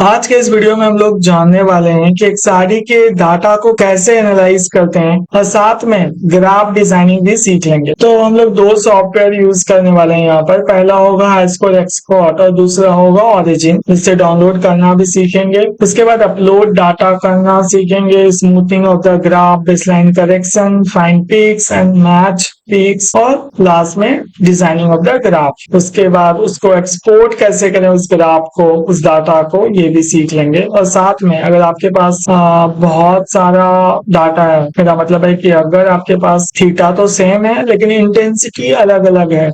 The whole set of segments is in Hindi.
आज के इस वीडियो में हम लोग जानने वाले हैं कि एक साड़ी के डाटा को कैसे एनालाइज करते हैं और साथ में ग्राफ डिजाइनिंग भी सीख लेंगे। तो हम लोग दो सॉफ्टवेयर यूज करने वाले हैं यहाँ पर। पहला होगा हाईस्कोर एक्सपोर्ट और दूसरा होगा ऑरिजिन। इससे डाउनलोड करना भी सीखेंगे। उसके बाद अपलोड डाटा करना सीखेंगे, smoothing of the graph, baseline correction, find peaks and match peaks और लास्ट में डिजाइनिंग ऑफ द ग्राफ। उसके बाद उसको एक्सपोर्ट कैसे करें, उस ग्राफ को, उस डाटा को, ये भी सीख लेंगे। और साथ में अगर आपके पास बहुत सारा डाटा है, मेरा मतलब है कि अगर आपके पास थीटा तो सेम है लेकिन इंटेंसिटी अलग अलग है,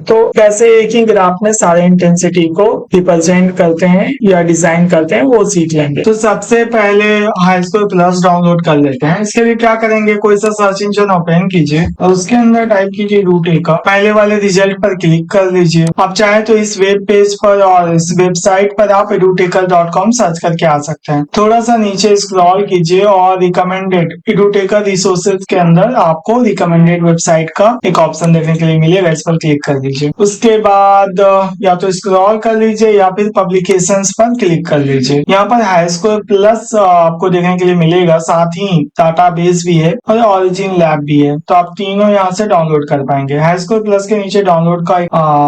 तो कैसे एक ही ग्राफ में सारे इंटेंसिटी को रिप्रेजेंट करते हैं या डिजाइन करते हैं, वो सीख लेंगे। तो सबसे पहले हाईस्कोर प्लस डाउनलोड कर लेते हैं। इसके लिए क्या करेंगे, कोई सा सर्च इंजन ओपन कीजिए और उसके अंदर टाइप कीजिए रूटेका। पहले वाले रिजल्ट पर क्लिक कर लीजिए। आप चाहे तो इस वेब पेज पर और इस वेबसाइट पर आप edutaker.com सर्च करके आ सकते हैं। थोड़ा सा नीचे स्क्रॉल कीजिए और रिकमेंडेड edutaker रिसोर्सेज के अंदर आपको रिकमेंडेड वेबसाइट का एक ऑप्शन देखने के लिए मिलेगा, इस पर क्लिक कर दीजिए। उसके बाद या तो स्क्रॉल कर लीजिए या फिर पब्लिकेशंस पर क्लिक कर लीजिए। यहाँ पर हाईस्कोर प्लस आपको देखने के लिए मिलेगा, साथ ही डाटाबेस भी है और ऑरिजिन लैब भी है। तो आप तीनों यहाँ से डाउनलोड कर पाएंगे। हाईस्कोर प्लस के नीचे डाउनलोड का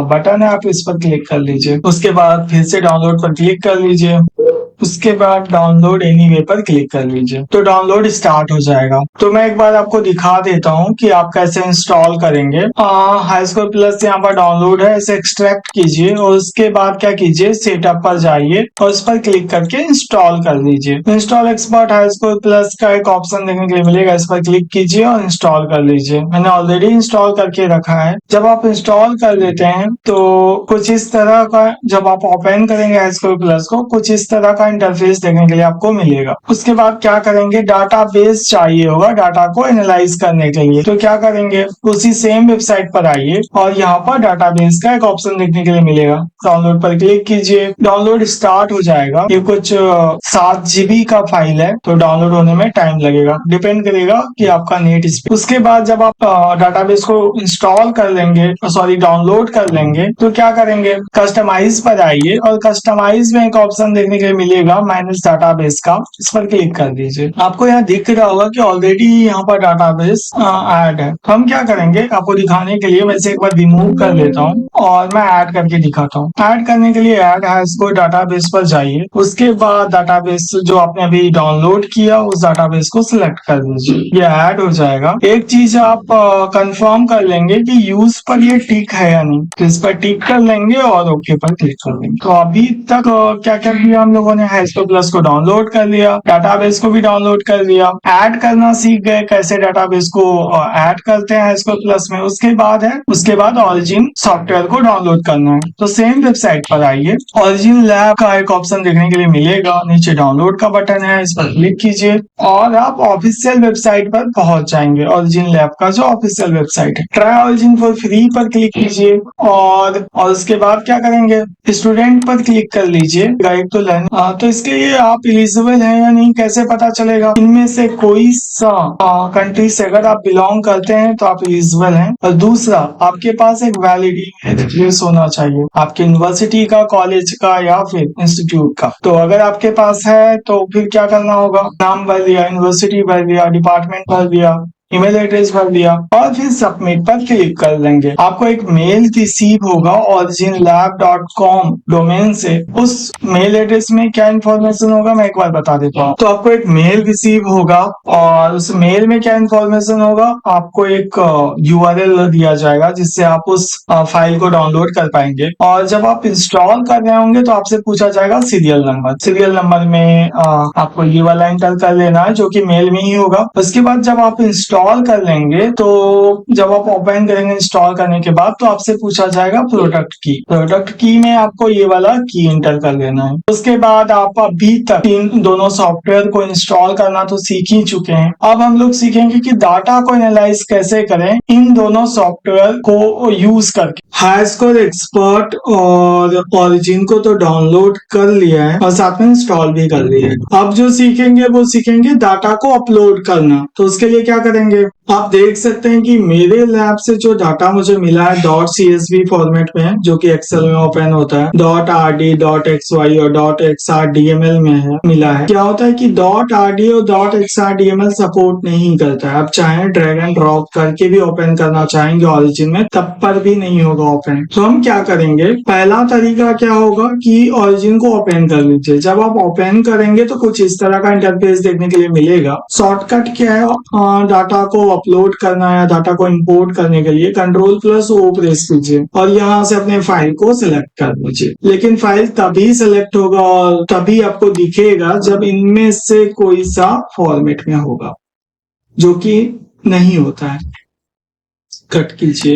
बटन है, आप इस पर क्लिक कर लीजिए। उसके बाद फिर से डाउनलोड पर क्लिक कर लीजिए। उसके बाद डाउनलोड एनीवे पर क्लिक कर लीजिए तो डाउनलोड स्टार्ट हो जाएगा। तो मैं एक बार आपको दिखा देता हूँ कि आप कैसे इंस्टॉल करेंगे। हाईस्कोर प्लस यहाँ पर डाउनलोड है, इसे एक्सट्रैक्ट कीजिए और उसके बाद क्या कीजिए, सेटअप पर जाइए और उस पर क्लिक करके इंस्टॉल कर लीजिए। इंस्टॉल एक्सपर्ट हाईस्कोर प्लस का एक ऑप्शन देखने के लिए मिलेगा, इस पर क्लिक कीजिए और इंस्टॉल कर लीजिए। मैंने ऑलरेडी इंस्टॉल करके रखा है। जब आप इंस्टॉल कर लेते हैं तो कुछ इस तरह का, जब आप ओपन करेंगे हाईस्कोर प्लस को, कुछ इस तरह का इंटरफेस देखने के लिए आपको मिलेगा। उसके बाद क्या करेंगे, डाटाबेस चाहिए होगा डाटा को एनालाइज करने के लिए। तो क्या करेंगे, उसी सेम वेबसाइट पर आइए और यहाँ पर डाटाबेस का एक ऑप्शन देखने के लिए मिलेगा, डाउनलोड पर क्लिक कीजिए। डाउनलोड स्टार्ट हो जाएगा। ये कुछ 7 GB का फाइल है तो डाउनलोड होने में टाइम लगेगा, डिपेंड करेगा कि आपका नेट स्पीड। उसके बाद जब आप डाटाबेस को इंस्टॉल कर लेंगे, सॉरी डाउनलोड कर लेंगे, तो क्या करेंगे, कस्टमाइज पर आइए और कस्टमाइज में एक ऑप्शन देखने के लिए मिलेगा मैनेज डाटाबेस का, इस पर क्लिक कर दीजिए। आपको यहाँ दिख रहा होगा कि ऑलरेडी यहाँ पर डाटाबेस ऐड है। हम क्या करेंगे, आपको दिखाने के लिए वैसे एक बार रिमूव कर लेता हूँ और मैं ऐड करके दिखाता हूँ। ऐड करने के लिए ऐड हाईस्कोर डाटाबेस पर जाइए। उसके बाद डाटाबेस जो आपने अभी डाउनलोड किया उस डाटाबेस को सिलेक्ट कर दीजिए, ये ऐड हो जाएगा। एक चीज आप कंफर्म कर लेंगे कि यूज पर ये टिक है या नहीं, तो इस पर टिक कर लेंगे और ओके पर क्लिक कर देंगे। तो अभी तक क्या क्या किया हम लोगों ने, हाईस्कोर प्लस को डाउनलोड कर लिया, डाटाबेस को भी डाउनलोड कर लिया, ऐड करना सीख गए कैसे डाटाबेस को ऐड करते हैं हाईस्कोर प्लस में। उसके बाद ऑरिजिन सॉफ्टवेयर को डाउनलोड करना है। तो सेम वेबसाइट पर आइए, ऑरिजिन लैब का एक ऑप्शन देखने के लिए मिलेगा, नीचे डाउनलोड का बटन है, इस पर क्लिक कीजिए और आप ऑफिशियल वेबसाइट पर पहुंच जाएंगे। ऑरिजिन लैब का जो ऑफिशियल वेबसाइट है, ट्राई ऑरिजिन फॉर फ्री पर क्लिक कीजिए और उसके बाद क्या करेंगे, स्टूडेंट पर क्लिक कर लीजिए, गाइड टू लर्न। तो इसके लिए आप एलिजिबल हैं या नहीं कैसे पता चलेगा, इनमें से कोई सा कंट्री से अगर आप बिलोंग करते हैं तो आप एलिजिबल हैं। और दूसरा, आपके पास एक वैलिड ईमेल एड्रेस होना चाहिए, आपके यूनिवर्सिटी का, कॉलेज का या फिर इंस्टीट्यूट का। तो अगर आपके पास है तो फिर क्या करना होगा, नाम भर दिया, यूनिवर्सिटी भर दिया, डिपार्टमेंट भर दिया, ईमेल एड्रेस भर दिया और फिर सबमिट पर क्लिक कर लेंगे। आपको एक मेल रिसीव होगा originlab.com डोमेन से। उस मेल एड्रेस में क्या इन्फॉर्मेशन होगा मैं एक बार बता देता हूँ। तो आपको एक मेल रिसीव होगा और उस मेल में क्या इन्फॉर्मेशन होगा, आपको एक URL दिया जाएगा जिससे आप उस फाइल को डाउनलोड कर पाएंगे। और जब आप इंस्टॉल कर रहे होंगे तो आपसे पूछा जाएगा सीरियल नंबर। सीरियल नंबर में आपको ये वाला एंटर कर लेना है जो कि मेल में ही होगा। उसके बाद जब आप इंस्टॉल कर लेंगे तो जब आप ओपन करेंगे इंस्टॉल करने के बाद, तो आपसे पूछा जाएगा प्रोडक्ट की। प्रोडक्ट की में आपको ये वाला की एंटर कर लेना है। उसके बाद आप अभी तक इन दोनों सॉफ्टवेयर को इंस्टॉल करना तो सीख ही चुके हैं। अब हम लोग सीखेंगे कि डाटा को एनालाइज कैसे करें इन दोनों सॉफ्टवेयर को यूज करके। हाईस्कोर एक्सपर्ट और ऑरिजिन को तो डाउनलोड कर लिया है और साथ में इंस्टॉल भी कर लिया है। अब जो सीखेंगे वो सीखेंगे डाटा को अपलोड करना। तो उसके लिए क्या करेंगे, करेंगे। आप देख सकते हैं कि मेरे लैब से जो डाटा मुझे मिला है डॉट CSV फॉर्मेट में है, जो कि एक्सेल में ओपन होता है, डॉट RD, डॉट XY और डॉट XRDML में है मिला है। क्या होता है कि डॉट RD और डॉट XRDML सपोर्ट नहीं करता है। आप चाहे ड्रैग एंड ड्रॉप करके भी ओपन करना चाहेंगे ओरिजिन में, तब पर भी नहीं होगा ओपन। तो हम क्या करेंगे, पहला तरीका क्या होगा कि ओरिजिन को ओपन कर लीजिए। जब आप ओपन करेंगे तो कुछ इस तरह का इंटरफेस देखने के लिए मिलेगा। शॉर्टकट क्या है, डाटा को अपलोड करना है, डाटा को इंपोर्ट करने के लिए Ctrl+O प्रेस कीजिए और यहाँ से अपने फाइल को सिलेक्ट कर लीजिए। लेकिन फाइल तभी सिलेक्ट होगा और तभी आपको दिखेगा जब इनमें से कोई सा फॉर्मेट में होगा, जो कि नहीं होता है। कट कीजिए।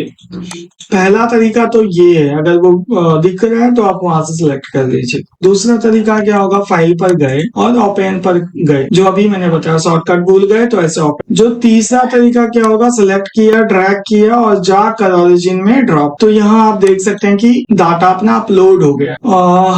पहला तरीका तो ये है, अगर वो दिख रहा है तो आप वहां से सिलेक्ट कर लीजिए। दूसरा तरीका क्या होगा, फाइल पर गए और ओपन पर गए, जो अभी मैंने बताया। शॉर्टकट भूल गए तो ऐसे ओपन। जो तीसरा तरीका क्या होगा, सिलेक्ट किया, ड्रैग किया और जाकर ओरिजिन में ड्रॉप। तो यहाँ आप देख सकते हैं कि डाटा अपना अपलोड हो गया।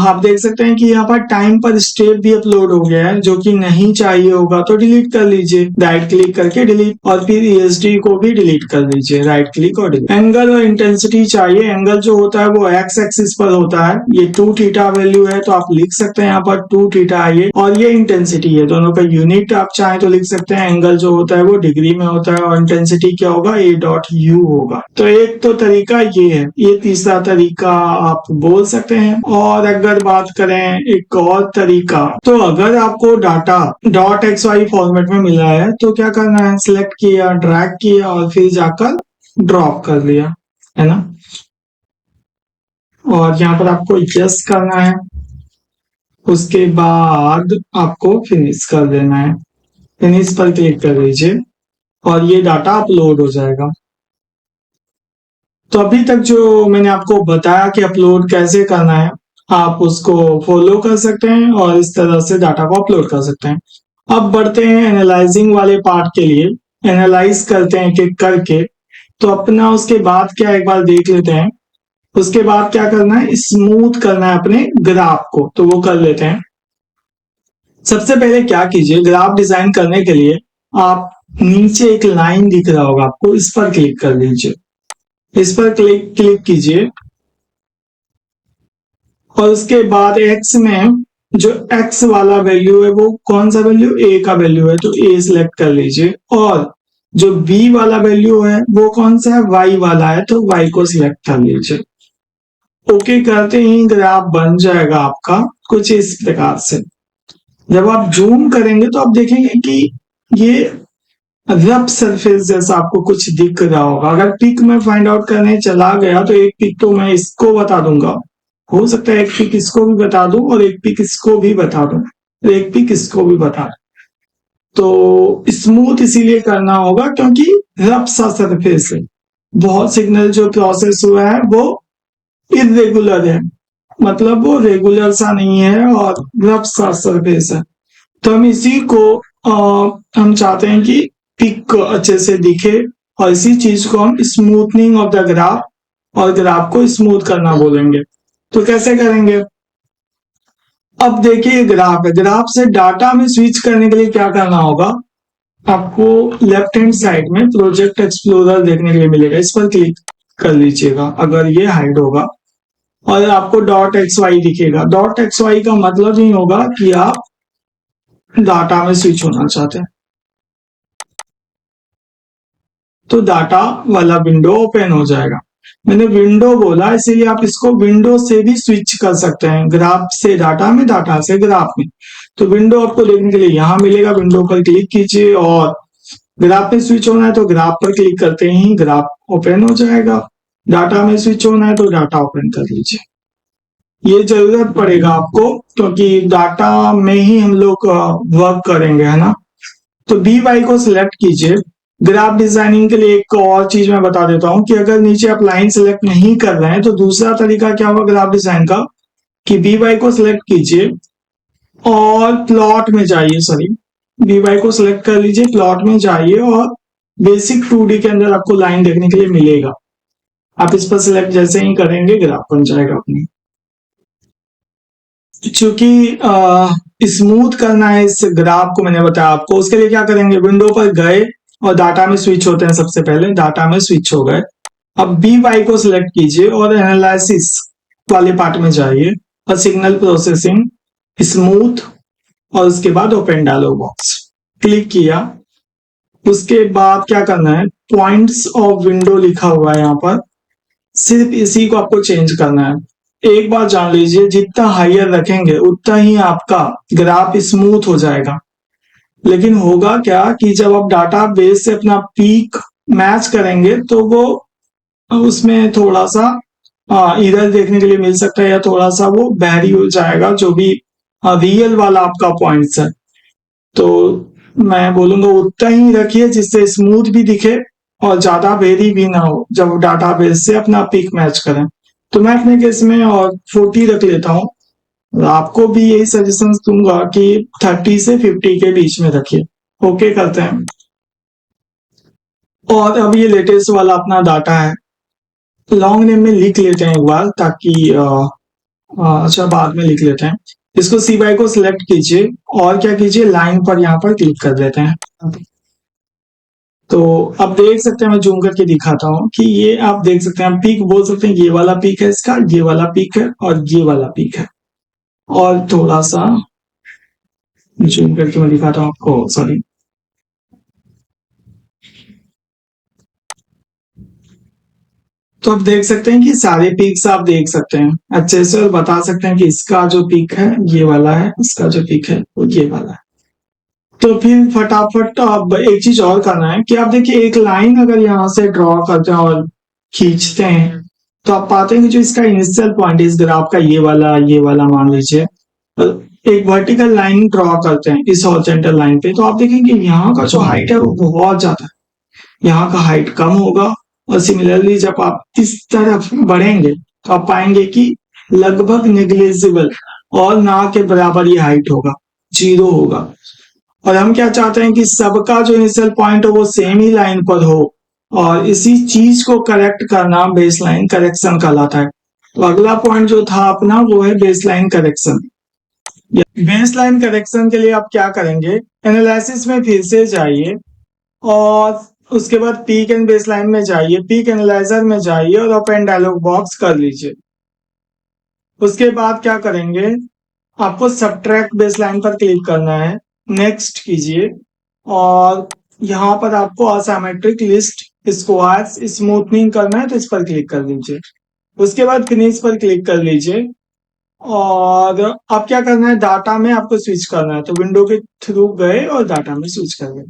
आप देख सकते हैं कि यहाँ पर टाइम पर स्टेप भी अपलोड हो गया है, जो कि नहीं चाहिए होगा तो डिलीट कर लीजिए। राइट क्लिक करके डिलीट, और फिर ESD को भी डिलीट कर लीजिए। राइट क्लिक और डिलीट। एंगल और इंटेंसिटी चाहिए। एंगल जो होता है वो एक्स एक्सिस पर होता है। ये 2 थीटा वैल्यू है तो आप लिख सकते हैं यहाँ पर 2 थीटा है, और ये इंटेंसिटी है। दोनों का यूनिट आप चाहें तो लिख सकते हैं। एंगल जो होता है वो डिग्री में होता है और इंटेंसिटी क्या होगा, A.U होगा। तो एक तो तरीका ये है, ये तीसरा तरीका आप बोल सकते हैं। और अगर बात करें एक और तरीका, तो अगर आपको डाटा डॉट XY फॉर्मेट में मिला है तो क्या करना है, सिलेक्ट किया, ड्रैग किया और फिर जाकर ड्रॉप कर लिया, है ना। और यहाँ पर आपको यस करना है, उसके बाद आपको फिनिश कर देना है। फिनिश पर क्लिक कर लीजिए और ये डाटा अपलोड हो जाएगा। तो अभी तक जो मैंने आपको बताया कि अपलोड कैसे करना है, आप उसको फॉलो कर सकते हैं और इस तरह से डाटा को अपलोड कर सकते हैं। अब बढ़ते हैं एनालाइजिंग वाले पार्ट के लिए। एनालाइज करते हैं एक करके। तो अपना उसके बाद क्या, एक बार देख लेते हैं। उसके बाद क्या करना है, स्मूथ करना है अपने ग्राफ को, तो वो कर लेते हैं। सबसे पहले क्या कीजिए, ग्राफ डिजाइन करने के लिए आप नीचे एक लाइन दिख रहा होगा आपको, इस पर क्लिक कर लीजिए। इस पर क्लिक कीजिए और उसके बाद एक्स में जो एक्स वाला वैल्यू है वो कौन सा वैल्यू, ए का वैल्यू है, तो ए सिलेक्ट कर लीजिए। और जो बी वाला वैल्यू है वो कौन सा है, वाई वाला है, तो वाई को सिलेक्ट कर लीजिए। ओके करते ही ग्राफ बन जाएगा आपका कुछ इस प्रकार से। जब आप जूम करेंगे तो आप देखेंगे कि ये रफ सरफेस जैसा आपको कुछ दिख रहा होगा। अगर पिक में फाइंड आउट करने चला गया तो एक पिक तो मैं इसको बता दूंगा, हो सकता है एक पिक इसको भी बता दूं और एक पिक इसको भी बता दूं, एक पिक इसको भी बता दूं। तो स्मूथ इसीलिए करना होगा क्योंकि रफ सा सरफेस है। बहुत सिग्नल जो प्रोसेस हुआ है वो इरेगुलर है, मतलब वो रेगुलर सा नहीं है और रफ सा सरफेस है। तो हम इसी को हम चाहते हैं कि पिक अच्छे से दिखे, और इसी चीज को हम स्मूथनिंग ऑफ द ग्राफ और ग्राफ को स्मूथ करना बोलेंगे। तो कैसे करेंगे, अब देखिए ग्राफ है, ग्राफ से डाटा में स्विच करने के लिए क्या करना होगा, आपको लेफ्ट हैंड साइड में प्रोजेक्ट एक्सप्लोरर देखने के लिए मिलेगा, इस पर क्लिक कर लीजिएगा अगर ये हाइड होगा, और आपको डॉट XY दिखेगा। डॉट XY का मतलब ही होगा कि आप डाटा में स्विच होना चाहते हैं। तो डाटा वाला विंडो ओपन हो जाएगा। मैंने विंडो बोला इसीलिए आप इसको विंडो से भी स्विच कर सकते हैं, ग्राफ से डाटा में, डाटा से ग्राफ में। तो विंडो आपको देखने के लिए यहाँ मिलेगा, विंडो पर क्लिक कीजिए और ग्राफ में स्विच होना है तो ग्राफ पर क्लिक करते ही ग्राफ ओपन हो जाएगा। डाटा में स्विच होना है तो डाटा ओपन कर लीजिए। ये जरूरत पड़ेगा आपको क्योंकि डाटा में ही हम लोग वर्क करेंगे, है ना। तो BY को सिलेक्ट कीजिए। ग्राफ डिजाइनिंग के लिए एक और चीज मैं बता देता हूं कि अगर नीचे आप लाइन सिलेक्ट नहीं कर रहे हैं तो दूसरा तरीका क्या होगा ग्राफ डिजाइन का, कि BY को सिलेक्ट कीजिए और प्लॉट में जाइए, सॉरी BY को सिलेक्ट कर लीजिए, प्लॉट में जाइए और बेसिक 2D के अंदर आपको लाइन देखने के लिए मिलेगा। आप इस पर सिलेक्ट जैसे ही करेंगे ग्राफ बन जाएगा अपनी। चूंकि स्मूथ करना है इस ग्राफ को, मैंने बताया आपको, उसके लिए क्या करेंगे, विंडो पर गए और डाटा में स्विच होते हैं। सबसे पहले डाटा में स्विच हो गए। अब बी वाई को सिलेक्ट कीजिए और एनालिसिस वाले पार्ट में जाइए और सिग्नल प्रोसेसिंग, स्मूथ, और उसके बाद ओपन डायलॉग बॉक्स क्लिक किया। उसके बाद क्या करना है, पॉइंट्स ऑफ विंडो लिखा हुआ है यहाँ पर, सिर्फ इसी को आपको चेंज करना है। एक बार जान लीजिए, जितना हाइयर रखेंगे उतना ही आपका ग्राफ स्मूथ हो जाएगा। लेकिन होगा क्या कि जब आप डाटा बेस से अपना पीक मैच करेंगे तो वो उसमें थोड़ा सा इधर देखने के लिए मिल सकता है, या थोड़ा सा वो बैरी हो जाएगा जो भी रियल वाला आपका पॉइंट्स है। तो मैं बोलूंगा उतना ही रखिए जिससे स्मूथ भी दिखे और ज्यादा वेरी भी ना हो जब डाटा बेस से अपना पीक मैच करें। तो मैं अपने केस में और 40 रख लेता हूँ। आपको भी यही सजेशन दूंगा कि 30 से 50 के बीच में रखिए। ओके करते हैं। और अब ये लेटेस्ट वाला अपना डाटा है, लॉन्ग नेम में लिख लेते हैं एक बार, ताकि अच्छा बाद में लिख लेते हैं। इसको सी वाई को सिलेक्ट कीजिए और क्या कीजिए, लाइन पर यहाँ पर क्लिक कर लेते हैं। तो अब देख सकते हैं, मैं जूम करके दिखाता हूँ कि ये आप देख सकते हैं, हम पीक बोल सकते हैं, ये वाला पीक है इसका, ये वाला पीक है और ये वाला पीक है। और थोड़ा सा जूम करके मैं दिखाता हूँ आपको, सॉरी। तो आप देख सकते हैं कि सारे पीक्स आप देख सकते हैं अच्छे से, और बता सकते हैं कि इसका जो पीक है ये वाला है, इसका जो पीक है वो ये वाला है। तो फिर फटाफट अब एक चीज और करना है कि आप देखिए, एक लाइन अगर यहाँ से ड्रॉ करते हैं और खींचते हैं तो आप पाते हैं कि जो इसका इनिशियल पॉइंट है इस ग्राफ का, ये वाला मान लीजिए, एक वर्टिकल लाइन ड्रॉ करते हैं इस हॉरिजॉन्टल लाइन पे, तो आप देखेंगे यहाँ का जो हाइट है वो बहुत ज्यादा है, यहाँ का हाइट कम होगा। और सिमिलरली जब आप इस तरफ बढ़ेंगे तो आप पाएंगे कि लगभग नेग्लिजिबल और ना के बराबर ये हाइट होगा, जीरो होगा। और हम क्या चाहते हैं कि सबका जो इनिशियल पॉइंट हो वो सेम ही लाइन पर हो, और इसी चीज को करेक्ट करना बेस लाइन करेक्शन कहलाता है। तो अगला पॉइंट जो था अपना वो है base line correction. Base line correction के लिए आप क्या करेंगे, एनालिसिस में फिर से जाइए और उसके बाद पीक एंड बेस लाइन में जाइए, पीक एनालाइजर में जाइए और ओपन डायलॉग बॉक्स कर लीजिए। उसके बाद क्या करेंगे, आपको सब्ट्रैक्ट बेस लाइन पर क्लिक करना है, नेक्स्ट कीजिए, और यहाँ पर आपको असिमेट्रिक लिस्ट स्क्वायर्स स्मूथनिंग करना है तो इस पर क्लिक कर लीजिए। उसके बाद फिनिश पर क्लिक कर लीजिए। और अब क्या करना है, डाटा में आपको स्विच करना है, तो विंडो के थ्रू गए और डाटा में स्विच कर गए।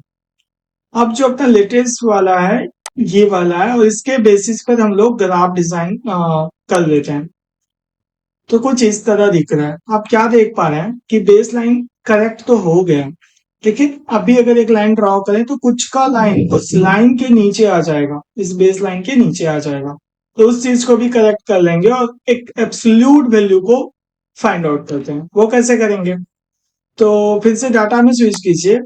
अब जो अपना लेटेस्ट वाला है ये वाला है, और इसके बेसिस पर हम लोग ग्राफ डिजाइन कर लेते हैं। तो कुछ इस तरह दिख रहा है, आप क्या देख पा रहे हैं कि बेस लाइन करेक्ट तो हो गया, लेकिन अभी अगर एक लाइन ड्रॉ करें तो कुछ का लाइन उस लाइन के नीचे आ जाएगा, इस बेस लाइन के नीचे आ जाएगा। तो उस चीज को भी करेक्ट कर लेंगे और एक एब्सोल्यूट वैल्यू को फाइंड आउट करते हैं। वो कैसे करेंगे, तो फिर से डाटा में स्विच कीजिए,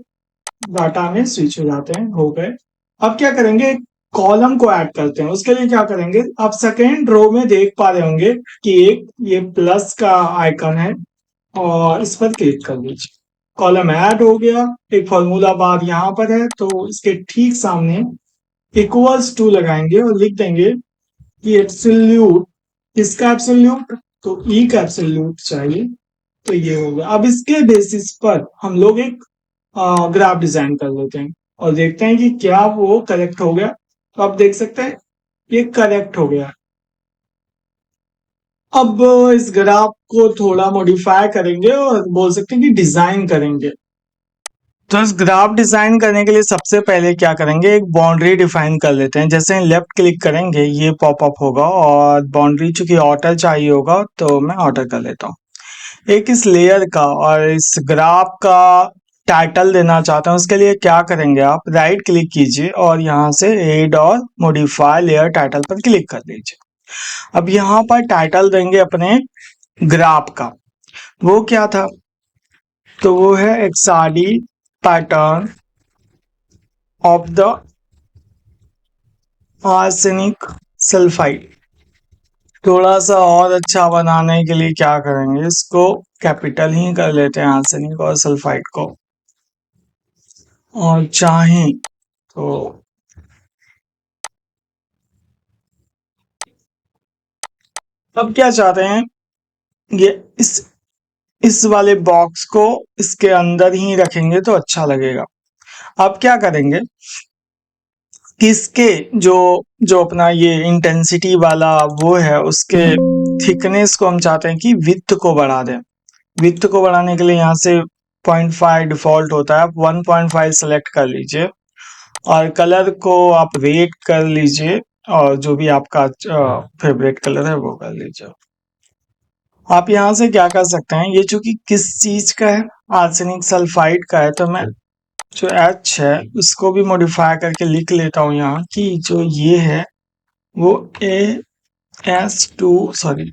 डाटा में स्विच हो जाते हैं, हो गए। अब क्या करेंगे, कॉलम को ऐड करते हैं। उसके लिए क्या करेंगे, आप सेकेंड रो में देख पा रहे होंगे कि एक ये प्लस का आइकन है, और इस पर क्लिक कर लीजिए, कॉलम ऐड हो गया। एक फॉर्मूला बार यहाँ पर है, तो इसके ठीक सामने इक्वल्स टू लगाएंगे और लिख देंगे कि एब्सोल्यूट, किसका एब्सोल्यूट, तो ई का एब्सोल्यूट चाहिए, तो ये हो गया। अब इसके बेसिस पर हम लोग एक ग्राफ डिजाइन कर लेते हैं और देखते हैं कि क्या वो करेक्ट हो गया। तो आप देख सकते हैं ये करेक्ट हो गया। अब इस ग्राफ को थोड़ा मॉडिफाई करेंगे और बोल सकते हैं कि डिजाइन करेंगे। तो इस ग्राफ डिजाइन करने के लिए सबसे पहले क्या करेंगे, एक बाउंड्री डिफाइन कर लेते हैं। जैसे लेफ्ट क्लिक करेंगे ये पॉपअप होगा, और बाउंड्री चूंकि ऑर्डर चाहिए होगा तो मैं ऑर्डर कर लेता हूँ। एक इस लेयर का और इस ग्राफ का टाइटल देना चाहता हूँ, उसके लिए क्या करेंगे, आप राइट क्लिक कीजिए और यहाँ से एड और मॉडिफाई लेयर टाइटल पर क्लिक कर दीजिए। अब यहाँ पर टाइटल देंगे अपने ग्राफ का, वो क्या था, तो वो है XRD pattern of the arsenic sulphide. थोड़ा सा और अच्छा बनाने के लिए क्या करेंगे, इसको कैपिटल ही कर लेते हैं, आर्सेनिक और सल्फाइड को, और चाहें तो अब क्या चाहते हैं, ये इस वाले बॉक्स को इसके अंदर ही रखेंगे तो अच्छा लगेगा। अब क्या करेंगे, किसके जो जो अपना ये इंटेंसिटी वाला वो है, उसके थिकनेस को हम चाहते हैं कि विड्थ को बढ़ा दें। विड्थ को बढ़ाने के लिए यहाँ से 0.5 डिफॉल्ट होता है, आप 1.5 सेलेक्ट कर लीजिए और कलर को आप रेड कर लीजिए और जो भी आपका फेवरेट कलर है वो कर लीजिए। आप यहाँ से क्या कर सकते हैं, ये चूंकि किस चीज का है, आर्सेनिक सल्फाइड का है, तो मैं जो H है उसको भी मॉडिफाई करके लिख लेता हूँ यहाँ कि जो ये है वो AS2, सॉरी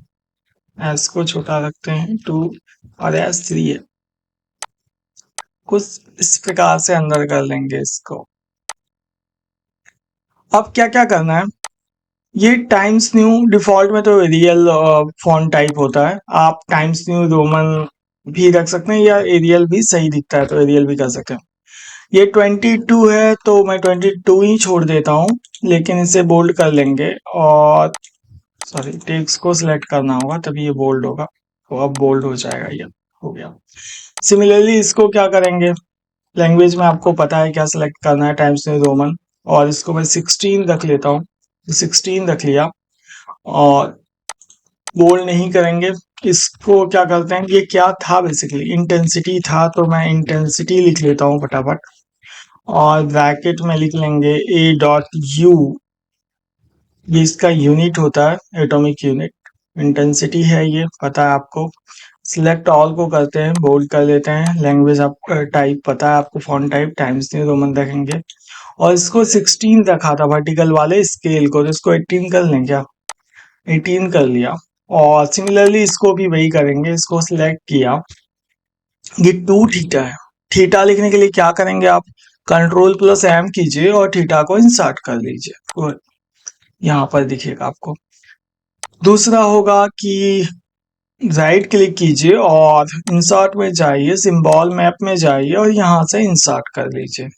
S को छोटा रखते हैं 2 और S3 है, कुछ इस प्रकार से अंदर कर लेंगे इसको। अब क्या क्या करना है, ये टाइम्स न्यू डिफॉल्ट में तो एरियल फॉन्ट टाइप होता है, आप टाइम्स न्यू रोमन भी रख सकते हैं या एरियल भी सही दिखता है तो एरियल भी कर सकते हैं। ये 22 है तो मैं 22 ही छोड़ देता हूँ, लेकिन इसे बोल्ड कर लेंगे और सॉरी टेक्स्ट को सिलेक्ट करना होगा तभी ये बोल्ड होगा, तो अब बोल्ड हो जाएगा, ये हो गया। सिमिलरली इसको क्या करेंगे, लैंग्वेज में आपको पता है क्या सिलेक्ट करना है, टाइम्स न्यू रोमन, और इसको मैं 16 रख लेता हूँ, 16 रख लिया और बोल्ड नहीं करेंगे। इसको क्या करते हैं, ये क्या था बेसिकली इंटेंसिटी था, तो मैं इंटेंसिटी लिख लेता हूँ फटाफट और ब्रैकेट में लिख लेंगे A.U, ये इसका यूनिट होता है, एटॉमिक यूनिट। इंटेंसिटी है ये, पता है आपको। सिलेक्ट ऑल को करते हैं, बोल्ड कर लेते हैं, लैंग्वेज आप टाइप पता है आपको, font type times new Roman रखेंगे और इसको 16 रखा था वर्टिकल वाले स्केल को, तो इसको 18 कर लें क्या, 18 कर लिया। और सिमिलरली इसको भी वही करेंगे, इसको सिलेक्ट किया, ये 2 थीटा है। थीटा लिखने के लिए क्या करेंगे आप, Ctrl+M कीजिए और थीटा को इंसर्ट कर लीजिए, यहाँ पर दिखेगा आपको। दूसरा होगा कि राइट क्लिक कीजिए और इंसर्ट में जाइए, सिंबल मैप में जाइए और यहाँ से इंसर्ट कर लीजिए।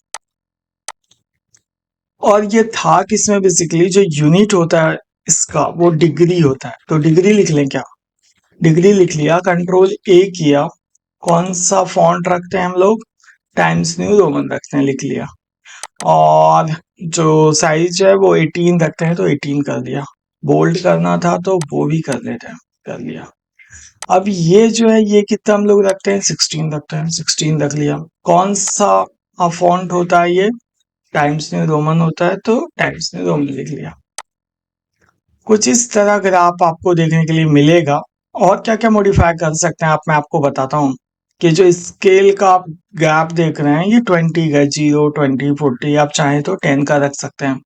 और ये था किसमें, बेसिकली जो यूनिट होता है इसका वो डिग्री होता है, तो डिग्री लिख लें क्या, डिग्री लिख लिया, Ctrl+A किया, कौन सा फॉन्ट रखते हैं हम लोग, टाइम्स न्यू रोमन रखते हैं, लिख लिया और जो साइज है वो 18 रखते हैं तो 18 कर दिया। बोल्ड करना था तो वो भी कर लेते हैं, कर लिया। अब ये जो है ये कितना हम लोग रखते हैं, 16 रखते हैं, 16 रख लिया। कौन सा फॉन्ट होता है, ये टाइम्स न्यू रोमन होता है तो टाइम्स न्यू रोमन लिख लिया। कुछ इस तरह ग्राफ आपको देखने के लिए मिलेगा। और क्या क्या मॉडिफाई कर सकते हैं आप, मैं आपको बताता हूँ कि जो स्केल का आप ग्राफ देख रहे हैं ये 20 का, 0, 20, 40, आप चाहें तो 10 का रख सकते हैं।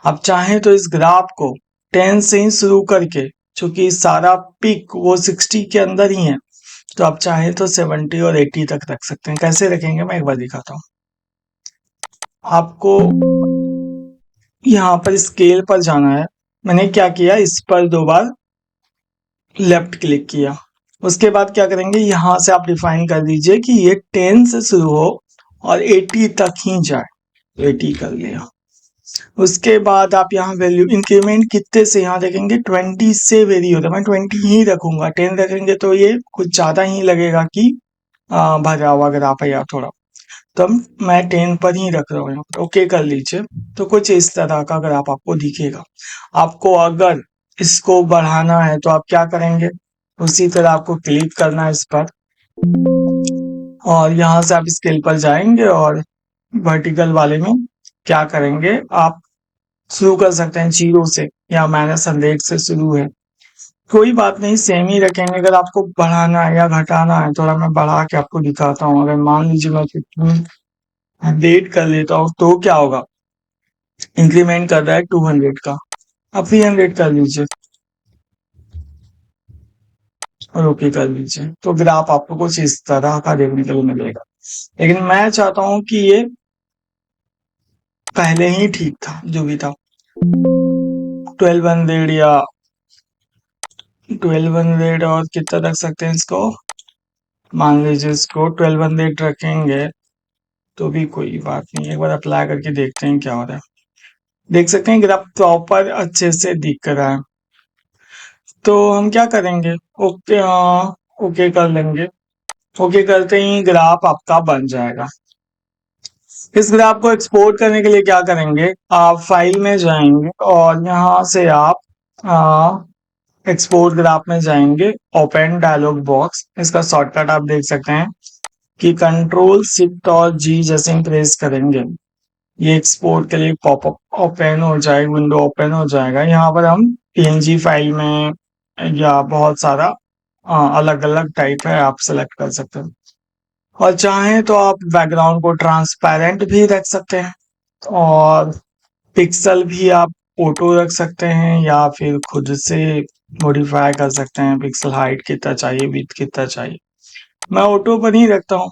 आप चाहें तो इस ग्राफ को 10 से ही शुरू करके, चूंकि सारा पिक वो 60 के अंदर ही है, तो आप चाहें तो 70 और 80 तक रख सकते हैं। कैसे रखेंगे मैं एक बार दिखाता हूँ आपको। यहाँ पर स्केल पर जाना है, मैंने क्या किया, इस पर 2 बार लेफ्ट क्लिक किया। उसके बाद क्या करेंगे, यहाँ से आप डिफाइन कर दीजिए कि ये 10 से शुरू हो और 80 तक ही जाए, तो 80 कर लिया। उसके बाद आप यहाँ वैल्यू इंक्रीमेंट कितने से, यहाँ देखेंगे 20 से वेरी होता है, मैं 20 ही रखूंगा, 10 रखेंगे तो ये कुछ ज्यादा ही लगेगा कि भरा हुआ ग्राफ है या थोड़ा, तो मैं 10 पर ही रख रहा हूँ यहाँ पर, ओके कर लीजिए। तो कुछ इस तरह का ग्राफ आपको दिखेगा। आपको अगर इसको बढ़ाना है तो आप क्या करेंगे, उसी तरह आपको क्लिक करना है इस पर और यहाँ से आप स्केल पर जाएंगे और वर्टिकल वाले में क्या करेंगे, आप शुरू कर सकते हैं 0 से या -100 से शुरू है, कोई बात नहीं, सेम ही रखेंगे। अगर आपको बढ़ाना है या घटाना है, थोड़ा मैं बढ़ा के आपको दिखाता हूँ। अगर मान लीजिए मैं 100 कर लेता हूँ तो क्या होगा, इंक्रीमेंट कर रहा है 200 का, अब 300 कर लीजिए और ओके कर लीजिए, तो ग्राफ आपको कुछ इस तरह का देखने के लिए मिलेगा। लेकिन मैं चाहता हूँ कि ये पहले ही ठीक था, जो भी था 1200 या 1200 और कितना रख सकते हैं इसको, मान लीजिए इसको 1200 रखेंगे तो भी कोई बात नहीं, एक बार अप्लाई करके देखते हैं क्या हो रहा है। देख सकते हैं ग्राफ प्रॉपर अच्छे से दिख रहा है। तो हम क्या करेंगे, ओके ओके कर लेंगे। ओके करते ही ग्राफ आपका बन जाएगा। इस ग्राफ को एक्सपोर्ट करने के लिए क्या करेंगे, आप फाइल में जाएंगे और यहाँ से आप एक्सपोर्ट ग्राफ में जाएंगे, ओपन डायलॉग बॉक्स। इसका शॉर्टकट आप देख सकते हैं कि कंट्रोल शिफ्ट और जी जैसे हम प्रेस करेंगे, ये एक्सपोर्ट के लिए पॉपअप ओपन हो जाएगा, विंडो ओपन हो जाएगा। यहाँ पर हम पीएनजी फाइल में या बहुत सारा अलग अलग टाइप है, आप सेलेक्ट कर सकते हैं। और चाहें तो आप बैकग्राउंड को ट्रांसपेरेंट भी रख सकते हैं, और पिक्सल भी आप ऑटो रख सकते हैं, या फिर खुद से मॉडिफाई कर सकते हैं, पिक्सल हाइट कितना चाहिए, विड्थ कितना चाहिए। मैं ऑटो पर ही रखता हूँ।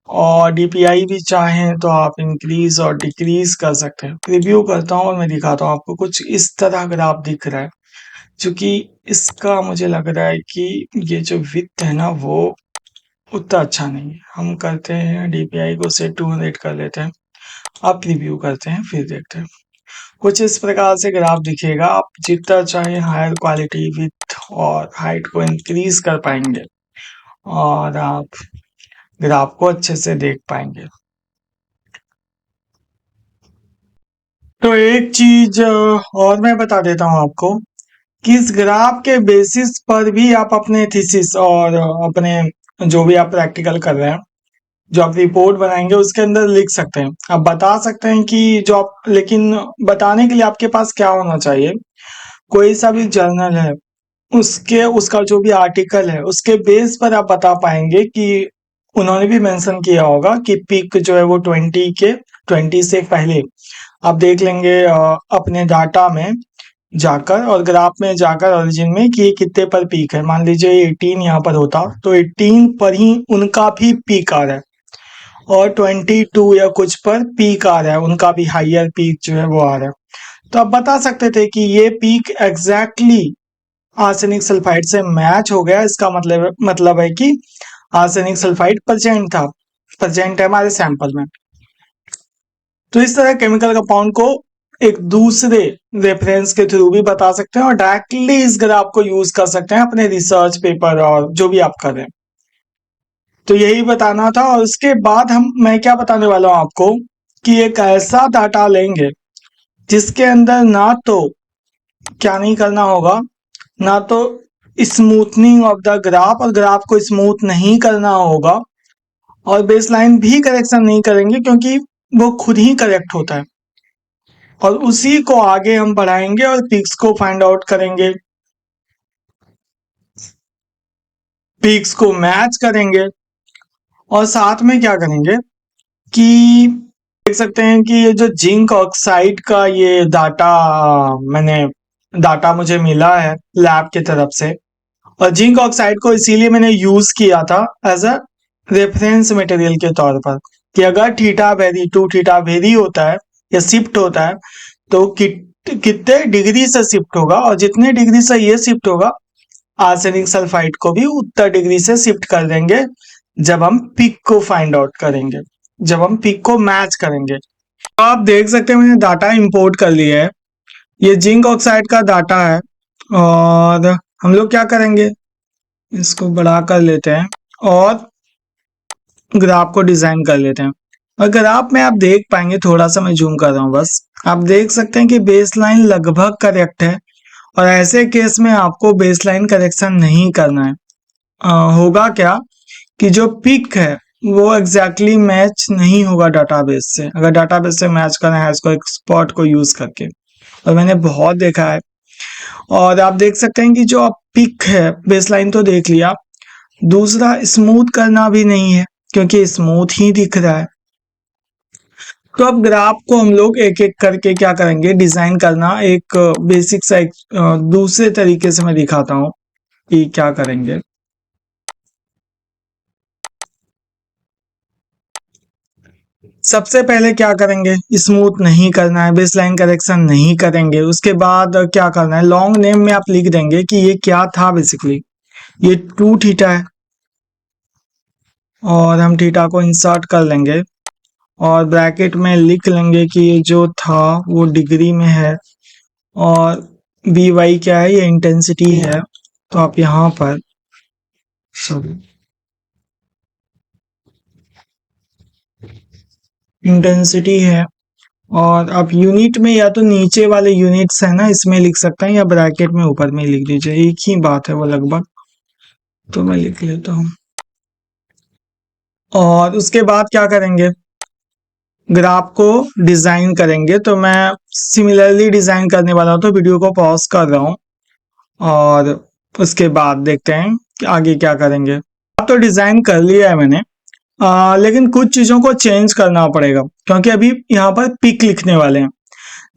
और डीपीआई भी चाहें तो आप इंक्रीज और डिक्रीज कर सकते हैं। रिव्यू करता हूँ और मैं दिखाता हूँ आपको। कुछ इस तरह ग्राफ दिख रहा है, क्योंकि इसका मुझे लग रहा है कि ये जो विड्थ है ना वो उतना अच्छा नहीं है। हम करते हैं डीपीआई को सेट 200 कर लेते हैं, आप रिव्यू करते हैं, फिर देखते हैं। कुछ इस प्रकार से ग्राफ दिखेगा। आप जितना चाहे हायर क्वालिटी विड्थ और हाइट को इंक्रीज कर पाएंगे, और आप ग्राफ को अच्छे से देख पाएंगे। तो एक चीज और मैं बता देता हूँ आपको कि इस ग्राफ के बेसिस पर भी आप अपने थीसिस और अपने जो भी आप प्रैक्टिकल कर रहे हैं, जो आप रिपोर्ट बनाएंगे उसके अंदर लिख सकते हैं। आप बता सकते हैं कि जो आप, लेकिन बताने के लिए आपके पास क्या होना चाहिए, कोई सा भी जर्नल है उसके उसका जो भी आर्टिकल है उसके बेस पर आप बता पाएंगे कि उन्होंने भी मेंशन किया होगा कि पीक जो है वो 20 से पहले। आप देख लेंगे अपने डाटा में जाकर और ग्राफ में जाकर ओरिजिन में कि ये कितने पर पीक है। मान लीजिए 18 यहाँ पर होता तो 18 पर ही उनका भी पीक आ रहा है, और 22 या कुछ पर पीक आ रहा है, उनका भी हाइयर पीक जो है वो आ रहा है। तो आप बता सकते थे कि ये पीक एग्जैक्टली आर्सेनिक सल्फाइड से मैच हो गया। इसका मतलब है कि आर्सेनिक सल्फाइड प्रेजेंट है हमारे सैंपल में। तो इस तरह केमिकल कंपाउंड को एक दूसरे रेफरेंस के थ्रू भी बता सकते हैं, और डायरेक्टली इस ग्राफ को यूज कर सकते हैं अपने रिसर्च पेपर और जो भी आप कर रहे हैं। तो यही बताना था। और उसके बाद मैं क्या बताने वाला हूं आपको कि एक ऐसा डाटा लेंगे जिसके अंदर ना तो क्या नहीं करना होगा, ना तो स्मूथनिंग ऑफ द ग्राफ, और ग्राफ को स्मूथ नहीं करना होगा, और बेसलाइन भी करेक्शन नहीं करेंगे क्योंकि वो खुद ही करेक्ट होता है। और उसी को आगे हम बढ़ाएंगे और पीक्स को फाइंड आउट करेंगे, पीक्स को मैच करेंगे। और साथ में क्या करेंगे कि देख सकते हैं कि ये जो जिंक ऑक्साइड का ये डाटा मुझे मिला है लैब की तरफ से, और जिंक ऑक्साइड को इसीलिए मैंने यूज किया था एज अ रेफरेंस मटेरियल के तौर पर, कि अगर थीटा वेरी होता है या शिफ्ट होता है तो कितने डिग्री से शिफ्ट होगा, और जितने डिग्री से ये शिफ्ट होगा आर्सेनिक सल्फाइड को भी उतना डिग्री से शिफ्ट कर देंगे जब हम पीक को फाइंड आउट करेंगे, जब हम पीक को मैच करेंगे। तो आप देख सकते हैं मैंने डाटा इंपोर्ट कर लिया है, ये जिंक ऑक्साइड का डाटा है। और हम लोग क्या करेंगे, इसको बढ़ा कर लेते हैं और ग्राफ को डिजाइन कर लेते हैं। और ग्राफ में आप देख पाएंगे, थोड़ा सा मैं जूम कर रहा हूँ बस, आप देख सकते हैं कि बेसलाइन लगभग करेक्ट है, और ऐसे केस में आपको बेसलाइन करेक्शन नहीं करना है। होगा क्या कि जो पिक है वो एग्जैक्टली मैच नहीं होगा डाटाबेस से, अगर डाटाबेस से मैच करना है इसको एक्सपर्ट को यूज करके, और मैंने बहुत देखा है। और आप देख सकते हैं कि जो आप पिक है, बेसलाइन तो देख लिया, दूसरा स्मूथ करना भी नहीं है क्योंकि स्मूथ ही दिख रहा है। तो अब ग्राफ को हम लोग एक एक करके क्या करेंगे, डिजाइन करना एक बेसिक सा एक दूसरे तरीके से मैं दिखाता हूँ कि क्या करेंगे। सबसे पहले क्या करेंगे, स्मूथ नहीं करना है, बेसलाइन करेक्शन नहीं करेंगे। उसके बाद क्या करना है, लॉन्ग नेम में आप लिख देंगे कि ये क्या था। बेसिकली ये 2 थीटा है, और हम थीटा को इंसर्ट कर लेंगे, और ब्रैकेट में लिख लेंगे कि ये जो था वो डिग्री में है और वी वाई क्या है, ये इंटेंसिटी है। तो आप यहाँ पर सॉरी इंटेंसिटी है, और आप यूनिट में या तो नीचे वाले यूनिट्स है ना इसमें लिख सकते हैं, या ब्रैकेट में ऊपर में लिख दीजिए, एक ही बात है वो लगभग। तो मैं लिख लेता हूँ। और उसके बाद क्या करेंगे, ग्राफ को डिजाइन करेंगे। तो मैं सिमिलरली डिजाइन करने वाला हूँ, तो वीडियो को पॉज कर रहा हूँ और उसके बाद देखते हैं कि आगे क्या करेंगे। अब तो डिजाइन कर लिया है मैंने, लेकिन कुछ चीजों को चेंज करना पड़ेगा, क्योंकि अभी यहाँ पर पिक लिखने वाले हैं।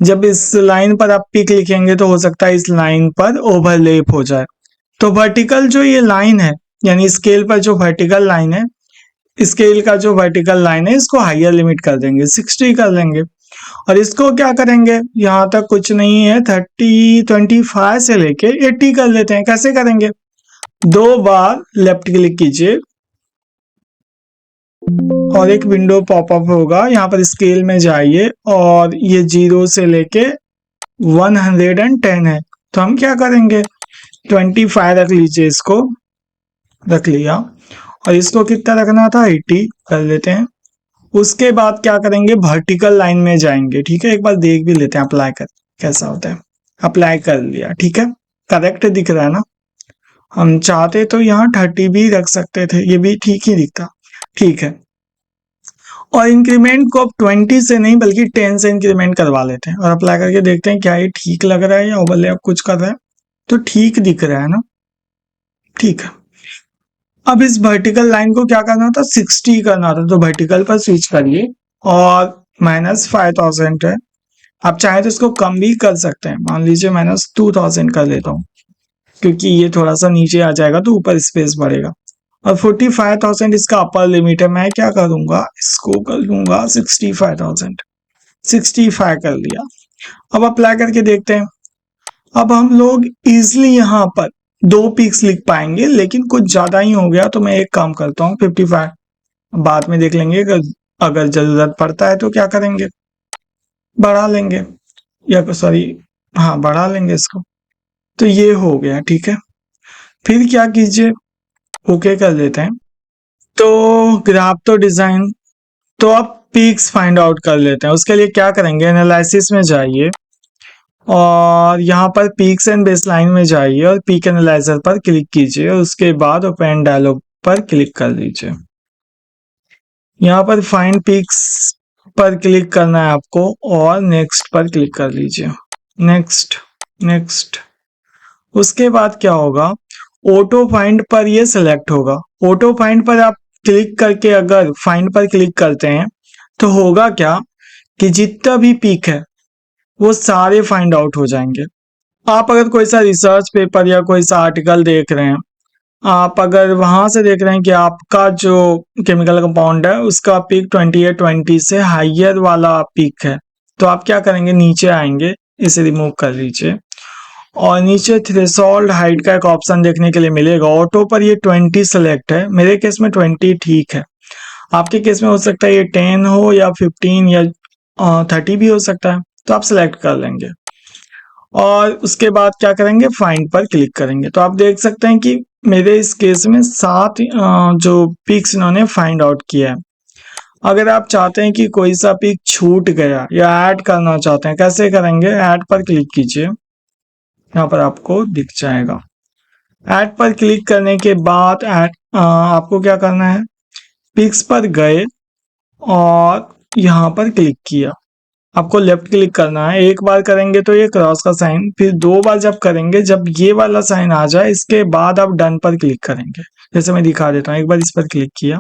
जब इस लाइन पर आप पिक लिखेंगे तो हो सकता है इस लाइन पर ओवरलैप हो जाए। तो वर्टिकल जो ये लाइन है, यानी स्केल पर जो वर्टिकल लाइन है, स्केल का जो वर्टिकल लाइन है, इसको हायर लिमिट कर देंगे, 60 कर लेंगे। और इसको क्या करेंगे, यहाँ तक कुछ नहीं है, 25 से लेके 80 कर लेते हैं। कैसे करेंगे, 2 बार लेफ्ट क्लिक कीजिए और एक विंडो पॉपअप होगा, यहाँ पर स्केल में जाइए और ये 0 से लेके 110 है। तो हम क्या करेंगे, 25 रख लीजिए, इसको रख लिया, और इसको कितना रखना था, 80 कर लेते हैं। उसके बाद क्या करेंगे, वर्टिकल लाइन में जाएंगे। ठीक है, एक बार देख भी लेते हैं अप्लाई कर कैसा होता है। अप्लाई कर लिया, ठीक है, करेक्ट दिख रहा है ना। हम चाहते तो यहाँ 30 भी रख सकते थे, ये भी ठीक ही दिखता। ठीक है, और इंक्रीमेंट को अब 20 से नहीं बल्कि 10 से इंक्रीमेंट करवा लेते हैं और अप्लाई करके देखते हैं क्या ये ठीक लग रहा है या ओवरलैप कुछ कर रहा है। तो ठीक दिख रहा है ना, ठीक है। अब इस वर्टिकल लाइन को क्या करना था, 60 करना था, तो वर्टिकल पर स्विच करिए और -5000 है। आप चाहे तो इसको कम भी कर सकते हैं, मान लीजिए -2000 कर लेता हूँ, क्योंकि ये थोड़ा सा नीचे आ जाएगा तो ऊपर स्पेस बढ़ेगा। और 45,000 इसका अपर लिमिट है। मैं क्या करूंगा, इसको कर लूंगा 65,000, 65 कर लिया। अब अप्लाई करके देखते हैं। अब हम लोग इजिली यहाँ पर 2 पिक्स लिख पाएंगे, लेकिन कुछ ज्यादा ही हो गया, तो मैं एक काम करता हूँ, 55 बाद में देख लेंगे, अगर जरूरत पड़ता है तो क्या करेंगे, बढ़ा लेंगे, या सॉरी हाँ बढ़ा लेंगे इसको। तो ये हो गया, ठीक है। फिर क्या कीजिए, ओके कर लेते हैं। तो ग्राफ तो डिजाइन, तो अब पीक्स फाइंड आउट कर लेते हैं। उसके लिए क्या करेंगे, एनालिसिस में जाइए और यहाँ पर पीक्स एंड बेसलाइन में जाइए और पीक एनालाइजर पर क्लिक कीजिए। उसके बाद ओपन डायलॉग पर क्लिक कर दीजिए। यहाँ पर फाइंड पीक्स पर क्लिक करना है आपको और नेक्स्ट पर क्लिक कर लीजिए। Next, next. उसके बाद क्या होगा, ऑटो फाइंड पर ये सिलेक्ट होगा। ऑटो फाइंड पर आप क्लिक करके अगर फाइंड पर क्लिक करते हैं तो होगा क्या कि जितना भी पीक है वो सारे फाइंड आउट हो जाएंगे। आप अगर कोई सा रिसर्च पेपर या कोई सा आर्टिकल देख रहे हैं, आप अगर वहां से देख रहे हैं कि आपका जो केमिकल कंपाउंड है उसका पीक 20 या 20 से हाइयर वाला पीक है, तो आप क्या करेंगे, नीचे आएंगे, इसे रिमूव कर लीजिए और नीचे थ्रेशोल्ड हाइट का एक ऑप्शन देखने के लिए मिलेगा। ऑटो पर ये 20 सेलेक्ट है, मेरे केस में 20 ठीक है। आपके केस में हो सकता है ये 10 हो या 15 या 30 भी हो सकता है, तो आप सिलेक्ट कर लेंगे और उसके बाद क्या करेंगे, फाइंड पर क्लिक करेंगे। तो आप देख सकते हैं कि मेरे इस केस में 7 जो पिक्स इन्होंने फाइंड आउट किया है। अगर आप चाहते हैं कि कोई सा पिक छूट गया या ऐड करना चाहते हैं, कैसे करेंगे, ऐड पर क्लिक कीजिए, यहाँ पर आपको दिख जाएगा। ऐड पर क्लिक करने के बाद आपको क्या करना है, पिक्स पर गए और यहाँ पर क्लिक किया। आपको लेफ्ट क्लिक करना है, एक बार करेंगे तो ये क्रॉस का साइन, फिर 2 बार जब करेंगे, जब ये वाला साइन आ जाए इसके बाद आप डन पर क्लिक करेंगे। जैसे मैं दिखा देता हूँ, एक बार इस पर क्लिक किया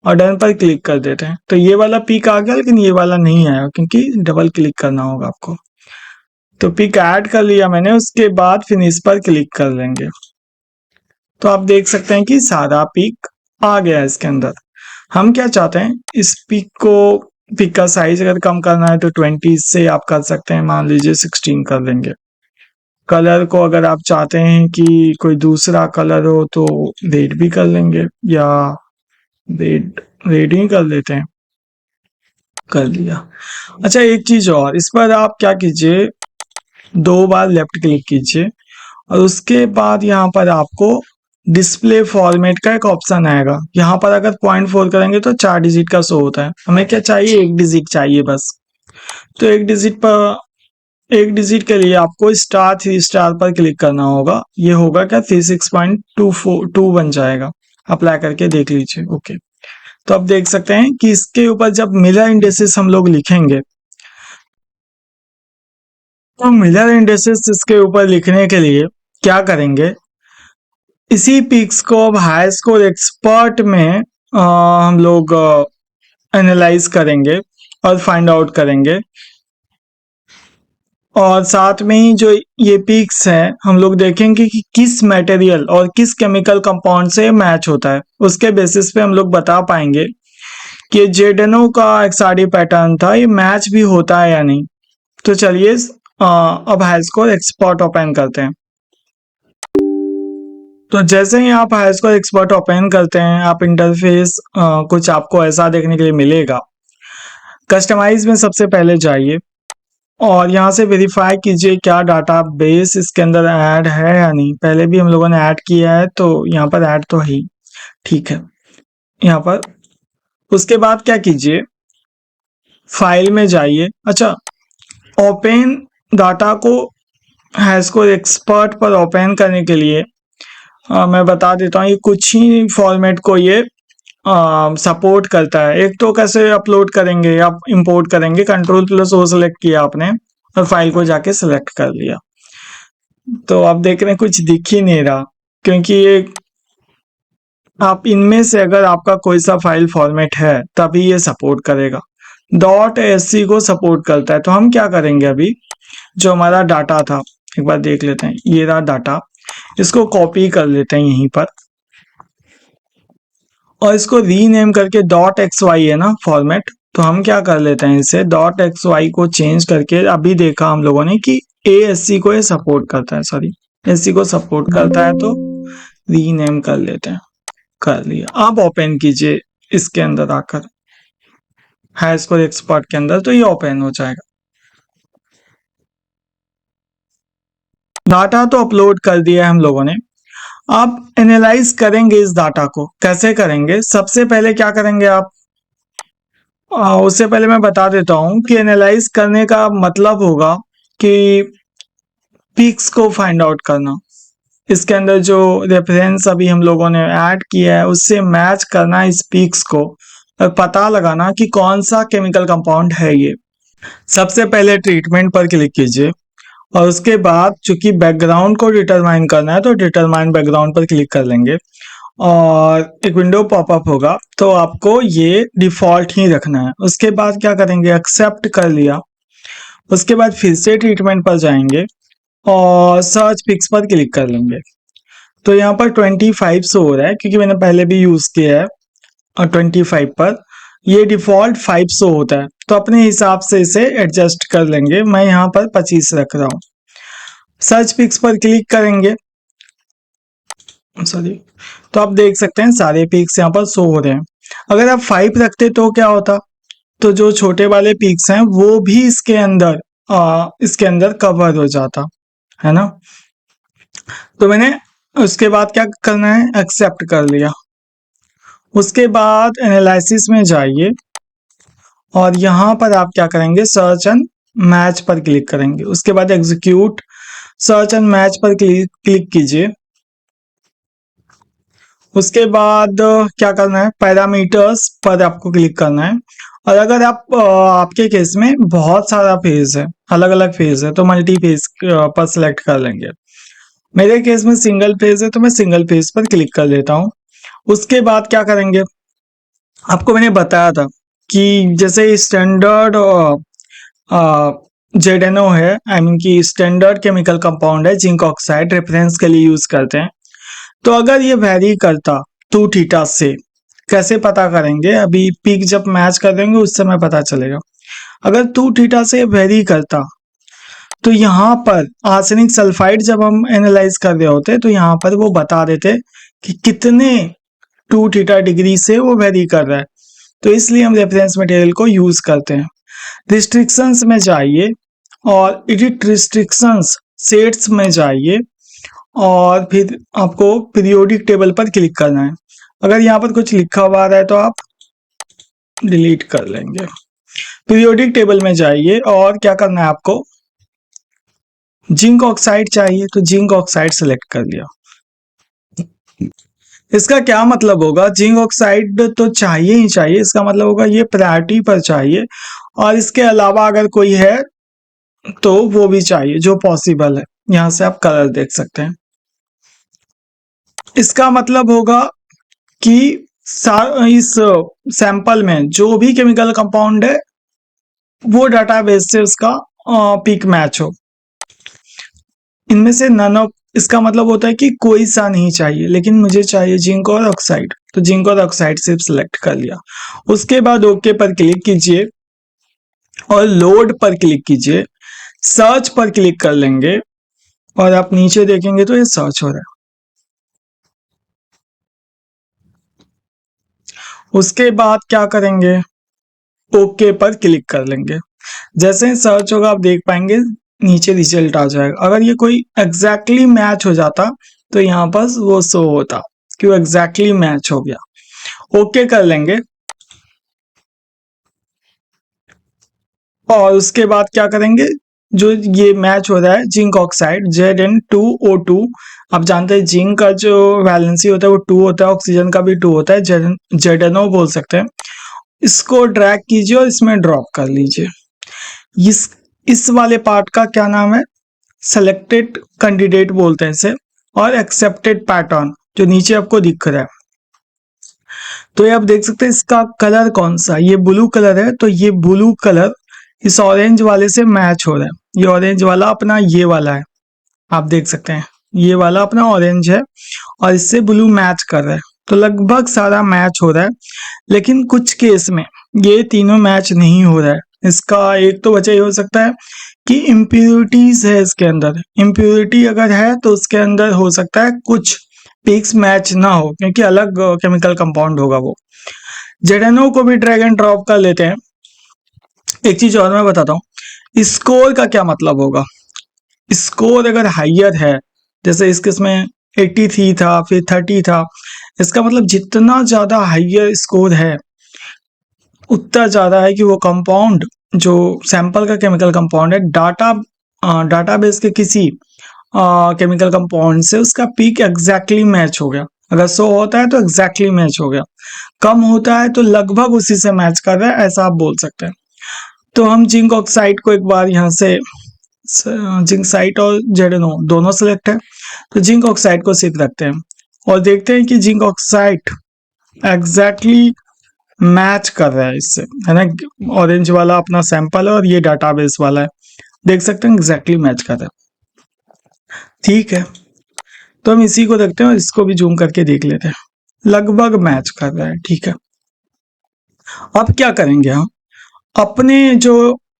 और डन पर क्लिक कर देते हैं, तो ये वाला पिक आ गया, लेकिन ये वाला नहीं आया क्योंकि डबल क्लिक करना होगा आपको। तो पिक ऐड कर लिया मैंने, उसके बाद फिनिश पर क्लिक कर लेंगे। तो आप देख सकते हैं कि सारा पिक आ गया है इसके अंदर। हम क्या चाहते हैं, इस पिक का साइज अगर कम करना है तो 20 से आप कर सकते हैं, मान लीजिए 16 कर देंगे। कलर को अगर आप चाहते हैं कि कोई दूसरा कलर हो तो रेड भी कर लेंगे, या रेड ही कर लेते हैं। कर लिया। अच्छा, एक चीज और, इस पर आप क्या कीजिए, 2 बार लेफ्ट क्लिक कीजिए और उसके बाद यहाँ पर आपको डिस्प्ले फॉर्मेट का एक ऑप्शन आएगा। यहाँ पर अगर 0.4 करेंगे तो 4 डिजिट का शो होता है, हमें क्या चाहिए, 1 डिजिट चाहिए बस। तो 1 डिजिट के लिए आपको स्टार 3 स्टार पर क्लिक करना होगा। ये होगा क्या, 36.242 बन जाएगा। अप्लाई करके देख लीजिए। ओके, तो अब देख सकते हैं कि इसके ऊपर जब मिरर इंडेक्सेस हम लोग लिखेंगे, तो मिरर इंडेक्सेस इसके ऊपर लिखने के लिए क्या करेंगे, इसी पिक्स को अब हाई स्कोर एक्सपर्ट में हम लोग एनालाइज करेंगे और फाइंड आउट करेंगे। और साथ में ही जो ये पिक्स हैं हम लोग देखेंगे कि किस मटेरियल और किस केमिकल कंपाउंड से मैच होता है। उसके बेसिस पे हम लोग बता पाएंगे कि जेडेनो का एक्सआरडी पैटर्न था, ये मैच भी होता है या नहीं। तो चलिए अब हाई स्कोर एक्सपर्ट ओपन करते हैं। तो जैसे ही आप हाई स्कोर एक्सपर्ट ओपन करते हैं, आप इंटरफेस कुछ आपको ऐसा देखने के लिए मिलेगा। कस्टमाइज में सबसे पहले जाइए और यहाँ से वेरीफाई कीजिए क्या डाटा बेस इसके अंदर ऐड है या नहीं। पहले भी हम लोगों ने ऐड किया है तो यहाँ पर ऐड तो है ही, ठीक है। यहाँ पर उसके बाद क्या कीजिए, फाइल में जाइए। अच्छा, ओपन डाटा को हैशकोड एक्सपर्ट पर ओपन करने के लिए मैं बता देता हूँ, ये कुछ ही फॉर्मेट को ये सपोर्ट करता है। एक तो कैसे अपलोड करेंगे, आप इंपोर्ट करेंगे, Ctrl+O सेलेक्ट किया आपने और फाइल को जाके सिलेक्ट कर लिया। तो आप देख रहे हैं कुछ दिख ही नहीं रहा, क्योंकि ये आप इनमें से अगर आपका कोई सा फाइल फॉर्मेट है तभी ये सपोर्ट करेगा। .sc को सपोर्ट करता है। तो हम क्या करेंगे, अभी जो हमारा डाटा था एक बार देख लेते हैं। ये रहा डाटा, इसको कॉपी कर लेते हैं यहीं पर और इसको रीनेम करके .xy है ना फॉर्मेट, तो हम क्या कर लेते हैं, इसे .xy को चेंज करके, अभी देखा हम लोगों ने कि ASC को ये सपोर्ट करता है, सॉरी ASC को सपोर्ट करता है, तो रीनेम कर लेते हैं। कर लिया। आप ओपन कीजिए इसके अंदर आकर हाई स्कोर एक्सपर्ट के अंदर, तो ये ओपन हो जाएगा। डाटा तो अपलोड कर दिया है हम लोगों ने। आप एनालाइज करेंगे इस डाटा को, कैसे करेंगे, सबसे पहले क्या करेंगे आप, उससे पहले मैं बता देता हूं कि एनालाइज करने का मतलब होगा कि पीक्स को फाइंड आउट करना। इसके अंदर जो रेफरेंस अभी हम लोगों ने ऐड किया है उससे मैच करना इस पीक्स को और पता लगाना कि कौन सा केमिकल कंपाउंड है ये। सबसे पहले ट्रीटमेंट पर क्लिक कीजिए और उसके बाद चूंकि बैकग्राउंड को डिटरमाइन करना है तो डिटरमाइन बैकग्राउंड पर क्लिक कर लेंगे और एक विंडो पॉपअप होगा, तो आपको ये डिफॉल्ट ही रखना है। उसके बाद क्या करेंगे, एक्सेप्ट कर लिया। उसके बाद फिर से ट्रीटमेंट पर जाएंगे और सर्च पिक्स पर क्लिक कर लेंगे। तो यहाँ पर 25 शो हो रहा है क्योंकि मैंने पहले भी यूज किया है और 25 पर ये डिफॉल्ट 5 शो होता है, तो अपने हिसाब से इसे एडजस्ट कर लेंगे। मैं यहाँ पर 25 रख रहा हूँ। सर्च पिक्स पर क्लिक करेंगे, सॉरी, तो आप देख सकते हैं सारे पिक्स यहाँ पर शो हो रहे हैं। अगर आप 5 रखते तो क्या होता, तो जो छोटे वाले पिक्स हैं वो भी इसके अंदर कवर हो जाता है ना। तो मैंने उसके बाद क्या करना है, एक्सेप्ट कर लिया। उसके बाद एनालिसिस में जाइए और यहाँ पर आप क्या करेंगे, सर्च एंड मैच पर क्लिक करेंगे। उसके बाद एग्जीक्यूट सर्च एंड मैच पर क्लिक कीजिए। उसके बाद क्या करना है, पैरामीटर्स पर आपको क्लिक करना है। और अगर आपके केस में बहुत सारा फेज है, अलग अलग फेज है, तो मल्टी फेज पर सिलेक्ट कर लेंगे। मेरे केस में सिंगल फेज है तो मैं सिंगल फेज पर क्लिक कर लेता हूँ। उसके बाद क्या करेंगे, आपको मैंने बताया था कि जैसे स्टैंडर्ड जेडेनो है, आई मीन की स्टैंडर्ड केमिकल कंपाउंड है, जिंक ऑक्साइड रेफरेंस के लिए यूज करते हैं। तो अगर ये वेरी करता 2 थीटा से, कैसे पता करेंगे, अभी पीक जब मैच कर देंगे उस समय पता चलेगा। अगर 2 थीटा से वेरी करता तो यहाँ पर आर्सेनिक सल्फाइड जब हम एनालाइज कर रहे होते तो यहाँ पर वो बता देते कि कितने 2 थीटा डिग्री से वो वेरी कर रहा है। तो इसलिए हम रेफरेंस मटेरियल को यूज करते हैं। रिस्ट्रिक्शंस में जाइए और एडिट रिस्ट्रिक्शंस सेट्स में जाइए और फिर आपको पीरियोडिक टेबल पर क्लिक करना है। अगर यहाँ पर कुछ लिखा हुआ आ रहा है तो आप डिलीट कर लेंगे। पीरियोडिक टेबल में जाइए और क्या करना है आपको, जिंक ऑक्साइड चाहिए तो जिंक ऑक्साइड सेलेक्ट कर लिया। इसका क्या मतलब होगा, जिंक ऑक्साइड तो चाहिए ही चाहिए, इसका मतलब होगा ये प्रायोरिटी पर चाहिए, और इसके अलावा अगर कोई है तो वो भी चाहिए जो पॉसिबल है। यहाँ से आप कलर देख सकते हैं। इसका मतलब होगा कि इस सैंपल में जो भी केमिकल कंपाउंड है वो डाटाबेस से उसका पिक मैच हो। इनमें से नन ऑफ, इसका मतलब होता है कि कोई सा नहीं चाहिए, लेकिन मुझे चाहिए जिंक और ऑक्साइड, तो जिंक और ऑक्साइड सिर्फ सिलेक्ट कर लिया। उसके बाद ओके पर क्लिक कीजिए और लोड पर क्लिक कीजिए, सर्च पर क्लिक कर लेंगे और आप नीचे देखेंगे तो ये सर्च हो रहा है। उसके बाद क्या करेंगे, ओके पर क्लिक कर लेंगे। जैसे ही सर्च होगा आप देख पाएंगे नीचे रिजल्ट आ जाएगा। अगर ये कोई एग्जैक्टली मैच हो जाता तो यहाँ पर वो शो होता कि वो एग्जैक्टली मैच हो गया। ओके कर लेंगे और उसके बाद क्या करेंगे, जो ये मैच हो रहा है जिंक ऑक्साइड Zn2O2, आप जानते हैं जिंक का जो वैलेंसी होता है वो 2 होता है, ऑक्सीजन का भी 2 होता है, ZnO बोल सकते हैं। इसको ड्रैग कीजिए और इसमें ड्रॉप कर लीजिए। इस वाले पार्ट का क्या नाम है, सेलेक्टेड कैंडिडेट बोलते हैं इसे, और एक्सेप्टेड पैटर्न जो नीचे आपको दिख रहा है। तो ये आप देख सकते हैं इसका कलर कौन सा, ये ब्लू कलर है, तो ये ब्लू कलर इस ऑरेंज वाले से मैच हो रहा है। ये ऑरेंज वाला अपना ये वाला है, आप देख सकते हैं ये वाला अपना ऑरेंज है और इससे ब्लू मैच कर रहा है। तो लगभग सारा मैच हो रहा है, लेकिन कुछ केस में ये तीनों मैच नहीं हो रहा है। इसका एक तो वजह ये हो सकता है कि इम्प्योरिटीज है इसके अंदर। इम्प्योरिटी अगर है तो उसके अंदर हो सकता है कुछ पिक्स मैच ना हो, क्योंकि अलग केमिकल कंपाउंड होगा वो। जेडेनो को भी ड्रैग एंड ड्रॉप कर लेते हैं। एक चीज और मैं बताता हूँ, स्कोर का क्या मतलब होगा। स्कोर अगर हाइयर है, जैसे इस केस में 83 था फिर 30 था, इसका मतलब जितना ज्यादा हाइयर स्कोर है उतना ज्यादा है कि वो कंपाउंड जो सैंपल का केमिकल कंपाउंड है डाटाबेस के किसी केमिकल कंपाउंड से उसका पीक एग्जैक्टली मैच हो गया। अगर 100 होता है तो एग्जैक्टली मैच हो गया, कम होता है तो लगभग उसी से मैच कर रहा है, ऐसा आप बोल सकते हैं। तो हम जिंक ऑक्साइड को एक बार यहाँ से, जिंक साइट और जेडेनो दोनों सिलेक्ट है, तो जिंक ऑक्साइड को सिर्फ रखते हैं और देखते हैं कि जिंक ऑक्साइड एग्जैक्टली मैच कर रहा है इससे, है ना। ऑरेंज वाला अपना सैंपल है और ये डाटाबेस वाला है, देख सकते हैं एग्जैक्टली मैच कर रहा है। ठीक है, तो हम इसी को देखते हैं और इसको भी जूम करके देख लेते हैं, लगभग मैच कर रहा है। ठीक है, अब क्या करेंगे हम, अपने जो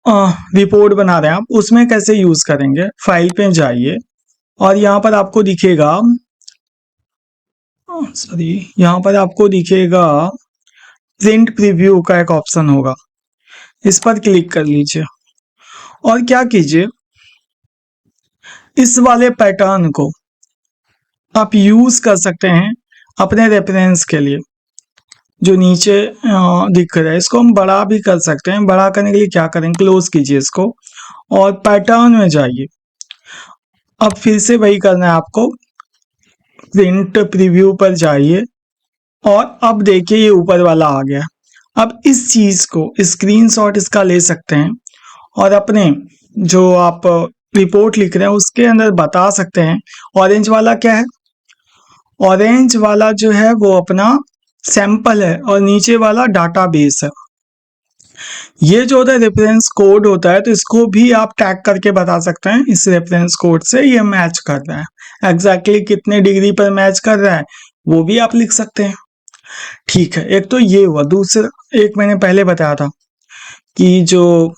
रिपोर्ट बना रहे हैं आप उसमें कैसे यूज करेंगे। फाइल पे जाइए और यहाँ पर आपको दिखेगा, सॉरी, यहाँ पर आपको दिखेगा प्रिंट प्रीव्यू का एक ऑप्शन होगा, इस पर क्लिक कर लीजिए और क्या कीजिए, इस वाले पैटर्न को आप यूज कर सकते हैं अपने रेफरेंस के लिए। जो नीचे दिख रहा है इसको हम बड़ा भी कर सकते हैं। बड़ा करने के लिए क्या करें, क्लोज कीजिए इसको और पैटर्न में जाइए। अब फिर से वही करना है आपको, प्रिंट प्रीव्यू पर जाइए और अब देखिए ये ऊपर वाला आ गया। अब इस चीज को स्क्रीनशॉट इसका ले सकते हैं और अपने जो आप रिपोर्ट लिख रहे हैं उसके अंदर बता सकते हैं। ऑरेंज वाला क्या है, ऑरेंज वाला जो है वो अपना सैंपल है और नीचे वाला डाटाबेस है। ये जो होता है रेफरेंस कोड होता है, तो इसको भी आप टैग करके बता सकते हैं इस रेफरेंस कोड से ये मैच कर रहा है, एग्जैक्टली कितने डिग्री पर मैच कर रहा है वो भी आप लिख सकते हैं। ठीक है, एक तो ये हुआ। दूसरा, एक मैंने पहले बताया था कि जो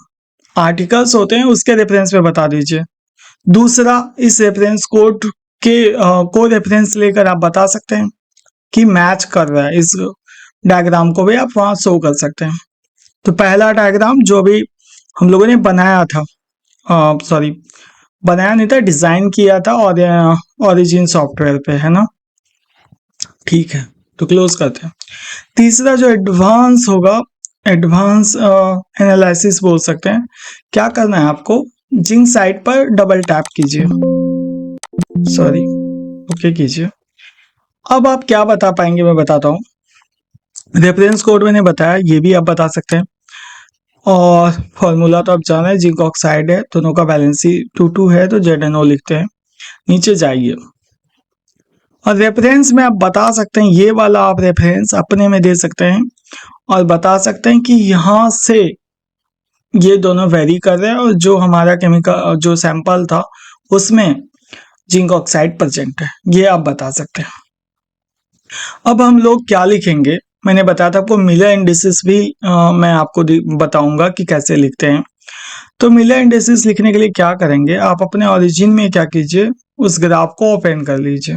आर्टिकल्स होते हैं उसके रेफरेंस पे बता दीजिए। दूसरा, इस रेफरेंस कोड के को रेफरेंस लेकर आप बता सकते हैं कि मैच कर रहा है इस डायग्राम को भी आप वहां शो कर सकते हैं। तो पहला डायग्राम जो अभी हम लोगों ने बनाया था, सॉरी बनाया नहीं था, डिजाइन किया था और ओरिजिन सॉफ्टवेयर पे, है ना। ठीक है, तो क्लोज करते हैं। तीसरा जो एडवांस होगा, एडवांस एनालिसिस बोल सकते हैं। क्या करना है आपको, जिंक साइट पर डबल टैप कीजिए, सॉरी ओके कीजिए। अब आप क्या बता पाएंगे, मैं बताता हूँ। रेफरेंस कोड मैंने बताया, ये भी आप बता सकते हैं। और फॉर्मूला तो आप जाना है, जिंक ऑक्साइड है, दोनों का बैलेंसी 2:2 है, तो ZnO लिखते हैं। नीचे जाइए और रेफरेंस में आप बता सकते हैं, ये वाला आप रेफरेंस अपने में दे सकते हैं और बता सकते हैं कि यहाँ से ये दोनों वेरी कर रहे हैं और जो हमारा केमिकल जो सैंपल था उसमें जिंक ऑक्साइड प्रेजेंट है, ये आप बता सकते हैं। अब हम लोग क्या लिखेंगे, मैंने बताया था आपको मिलर इंडिसेस भी मैं आपको बताऊंगा कि कैसे लिखते हैं। तो मिलर इंडिसेस लिखने के लिए क्या करेंगे, आप अपने ओरिजिन में क्या कीजिए, उस ग्राफ को ओपन कर लीजिए।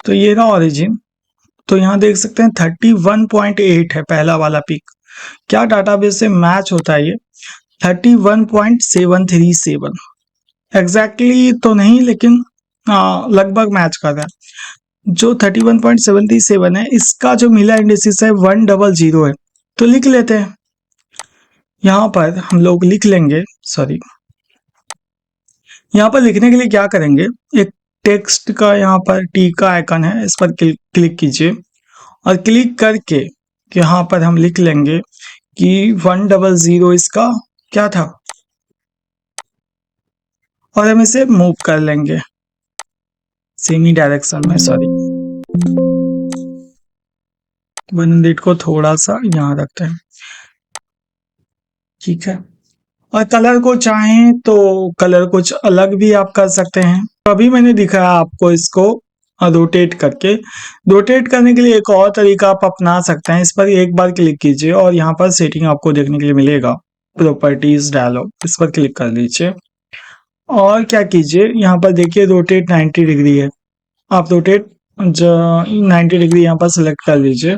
तो ये रहा ओरिजिन, तो यहाँ देख सकते हैं 31.8 है पहला वाला पिक। क्या डाटाबेस से मैच होता है ये 31.737, एग्जैक्टली तो नहीं लेकिन लगभग मैच कर रहा है। जो 31.737 है, इसका जो मिलर इंडिसेस है 100 है। तो लिख लेते हैं, यहाँ पर हम लोग लिख लेंगे, सॉरी यहाँ पर लिखने के लिए क्या करेंगे, एक टेक्स्ट का यहाँ पर टी का आइकन है, इस पर क्लिक कीजिए और क्लिक करके यहाँ पर हम लिख लेंगे कि 100 इसका क्या था, और हम इसे मूव कर लेंगे सेमी डायरेक्शन में, सॉरी 100 को थोड़ा सा यहाँ रखते हैं। ठीक है, और कलर को चाहें तो कलर कुछ अलग भी आप कर सकते हैं। अभी मैंने दिखाया आपको इसको रोटेट करके। रोटेट करने के लिए एक और तरीका आप अपना सकते हैं, इस पर एक बार क्लिक कीजिए और यहाँ पर सेटिंग आपको देखने के लिए मिलेगा, प्रॉपर्टीज डायलॉग, इस पर क्लिक कर लीजिए और क्या कीजिए, यहाँ पर देखिए रोटेट 90 डिग्री है, आप रोटेट 90 डिग्री यहाँ पर सिलेक्ट कर लीजिए।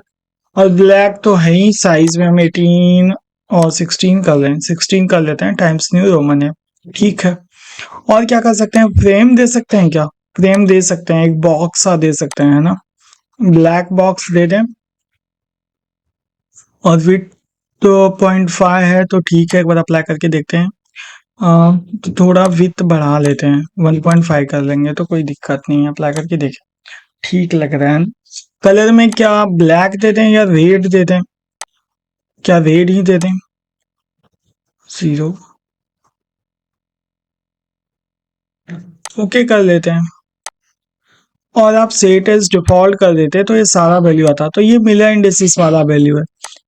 और ब्लैक तो है ही, साइज में हम 18 और 16 कर रहे हैं, 16 कर लेते हैं, टाइम्स न्यू रोमन है। ठीक है, और क्या कर सकते हैं, फ्रेम दे सकते हैं, क्या फ्रेम दे सकते हैं, एक बॉक्स सा दे सकते हैं, है ना, ब्लैक बॉक्स दे दें। और विथ तो 0.5 है तो ठीक है, एक बार अप्लाई करके देखते हैं। तो थोड़ा विथ बढ़ा लेते हैं, 1.5 कर लेंगे तो कोई दिक्कत नहीं है, अप्लाई करके देखें, ठीक लग रहा है। कलर में क्या ब्लैक दे दें या रेड दे दें, क्या रेड ही दे दें, 0 ओके कर लेते हैं। और आप सेट एज डिफॉल्ट कर देते तो ये सारा वैल्यू आता, तो ये मिलर इंडिसेस वाला वैल्यू है।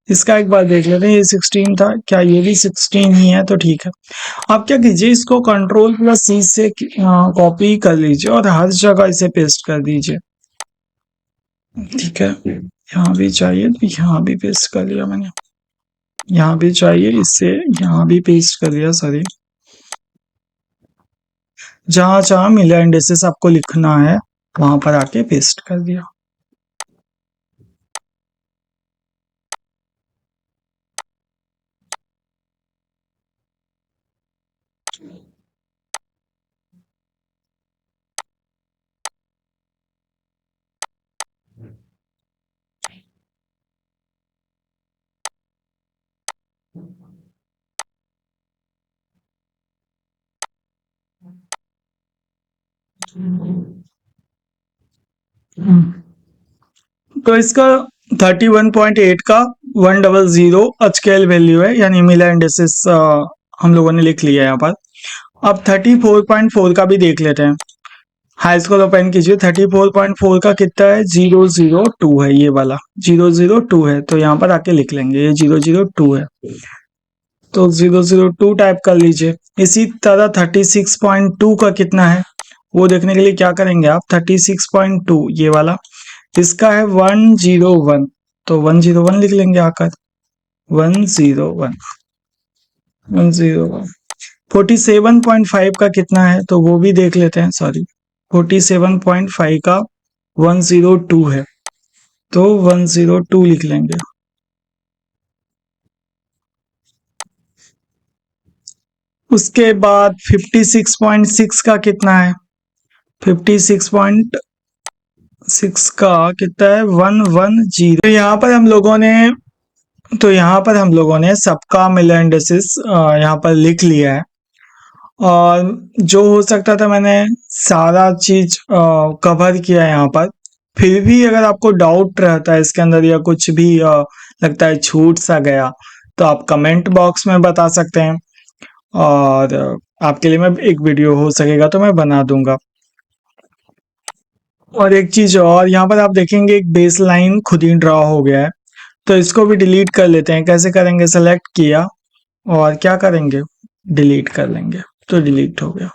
इसका एक बार देख लेते हैं, ये 16 था, क्या ये भी 16 ही है, तो ठीक है। आप क्या कीजिए, इसको Ctrl+C से कॉपी कर लीजिए और हर जगह इसे पेस्ट कर दीजिए। ठीक है, यहाँ भी चाहिए तो यहाँ भी पेस्ट कर लिया मैंने, यहाँ भी चाहिए इससे यहाँ भी पेस्ट कर दिया, सॉरी। जहां जहां मिलर इंडिसेस आपको लिखना है वहां पर आके पेस्ट कर दिया। तो इसका 31.8 का 100 स्केल वैल्यू है, यानी मिलर इंडिसेस हम लोगों ने लिख लिया यहाँ पर। अब 34.4 का भी देख लेते हैं, हाई स्कूल ओपन कीजिए। 34.4 का कितना है, 002 है, ये वाला 002 है, तो यहाँ पर आके लिख लेंगे ये 002 है, तो 002 टाइप कर लीजिए। इसी तरह 36.2 का कितना है वो देखने के लिए क्या करेंगे आप, 36.2 ये वाला, इसका है 101, तो 101 लिख लेंगे आकर, 101 101। 47.5 का कितना है तो वो भी देख लेते हैं, सॉरी 47.5 का 102 है, तो 102 लिख लेंगे। उसके बाद 56.6 का कितना है, 56.6 का कितना है, 110। तो यहाँ पर हम लोगों ने सबका मिलर इंडेक्सेस यहाँ पर लिख लिया है, और जो हो सकता था मैंने सारा चीज कवर किया है यहाँ पर। फिर भी अगर आपको डाउट रहता है इसके अंदर या कुछ भी लगता है छूट सा गया, तो आप कमेंट बॉक्स में बता सकते हैं, और आपके लिए मैं एक वीडियो हो सकेगा तो मैं बना दूंगा। और एक चीज और, यहाँ पर आप देखेंगे एक बेस लाइन खुद ही ड्रॉ हो गया है, तो इसको भी डिलीट कर लेते हैं। कैसे करेंगे, सेलेक्ट किया और क्या करेंगे, डिलीट कर लेंगे, तो डिलीट हो गया।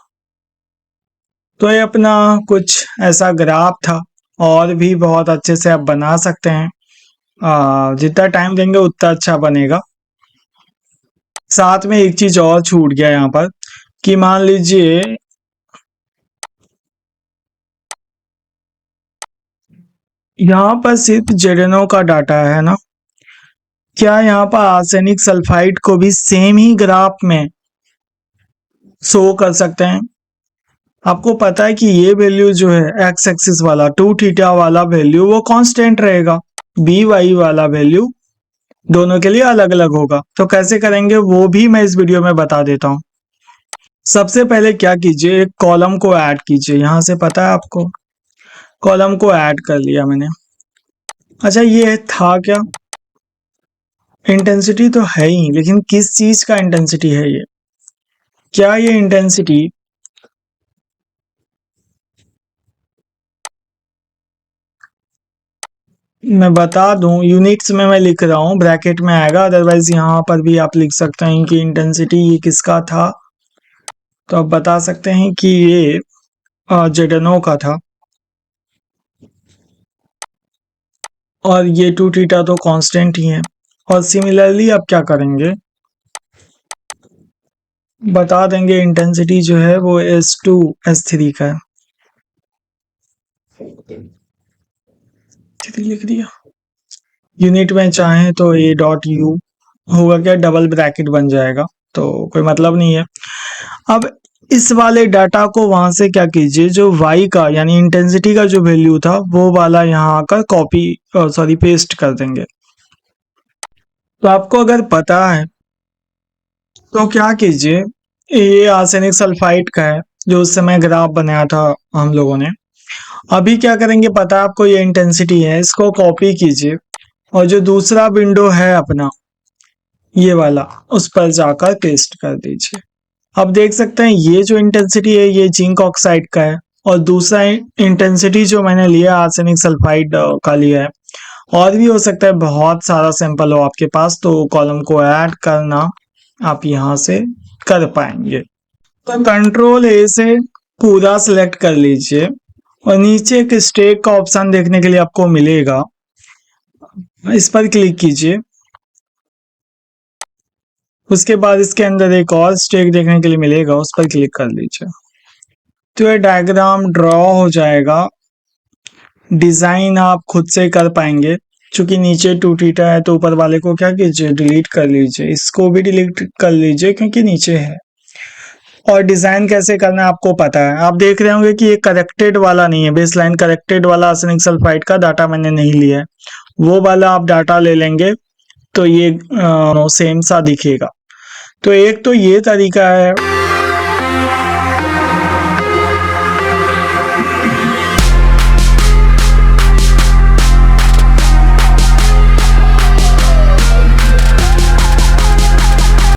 तो ये अपना कुछ ऐसा ग्राफ था, और भी बहुत अच्छे से आप बना सकते हैं। जितना टाइम देंगे उतना अच्छा बनेगा। साथ में एक चीज और छूट गया यहाँ पर, कि मान लीजिए यहाँ पर सिर्फ जेरेनो का डाटा है ना, क्या यहाँ पर आर्सेनिक सल्फाइड को भी सेम ही ग्राफ में शो कर सकते हैं? आपको पता है कि ये वैल्यू जो है एक्स एक्सिस वाला 2 थीटा वाला वैल्यू वो कांस्टेंट रहेगा, बी वाई वाला वैल्यू दोनों के लिए अलग अलग होगा। तो कैसे करेंगे वो भी मैं इस वीडियो में बता देता हूँ। सबसे पहले क्या कीजिए, एक कॉलम को ऐड कीजिए। यहाँ से पता है आपको, कॉलम को ऐड कर लिया मैंने। अच्छा, ये था क्या, इंटेंसिटी तो है ही, लेकिन किस चीज का इंटेंसिटी है ये? क्या ये इंटेंसिटी मैं बता दूं, यूनिट्स में मैं लिख रहा हूँ, ब्रैकेट में आएगा, अदरवाइज यहाँ पर भी आप लिख सकते हैं कि इंटेंसिटी ये किसका था। तो आप बता सकते हैं कि ये जेडनो का था, और ये 2 थीटा तो कांस्टेंट ही है। और सिमिलरली आप क्या करेंगे, बता देंगे इंटेंसिटी जो है वो S2 S3 का है। लिख दिया। यूनिट में चाहे तो A डॉट U होगा, क्या डबल ब्रैकेट बन जाएगा, तो कोई मतलब नहीं है। अब इस वाले डाटा को वहां से क्या कीजिए, जो y का यानी इंटेंसिटी का जो वैल्यू था वो वाला यहाँ आकर कॉपी सॉरी पेस्ट कर देंगे। तो आपको अगर पता है तो क्या कीजिए, ये आर्सेनिक सल्फाइड का है जो उस समय ग्राफ बनाया था हम लोगों ने। अभी क्या करेंगे पता है आपको, ये इंटेंसिटी है, इसको कॉपी कीजिए और जो दूसरा विंडो है अपना ये वाला, उस पर जाकर पेस्ट कर दीजिए। अब देख सकते हैं ये जो इंटेंसिटी है ये जिंक ऑक्साइड का है, और दूसरा इंटेंसिटी जो मैंने लिया आर्सेनिक सल्फाइड का लिया है। और भी हो सकता है, बहुत सारा सैंपल हो आपके पास, तो कॉलम को ऐड करना आप यहाँ से कर पाएंगे। तो कंट्रोल ए से पूरा सिलेक्ट कर लीजिए, और नीचे एक स्टेक का ऑप्शन देखने के लिए आपको मिलेगा, इस पर क्लिक कीजिए। उसके बाद इसके अंदर एक और स्टेक देखने के लिए मिलेगा, उस पर क्लिक कर लीजिए। तो ये डायग्राम ड्रॉ हो जाएगा। डिजाइन आप खुद से कर पाएंगे, क्योंकि नीचे 2 थीटा है तो ऊपर वाले को क्या कीजिए, डिलीट कर लीजिए। इसको भी डिलीट कर लीजिए क्योंकि नीचे है। और डिजाइन कैसे करना है आपको पता है, आप देख रहे होंगे कि ये करेक्टेड वाला नहीं है, बेसलाइन करेक्टेड वाला आर्सेनिक सल्फाइड का डाटा मैंने नहीं लिया है। वो वाला आप डाटा ले लेंगे तो ये सेम सा दिखेगा। तो एक तो ये तरीका है।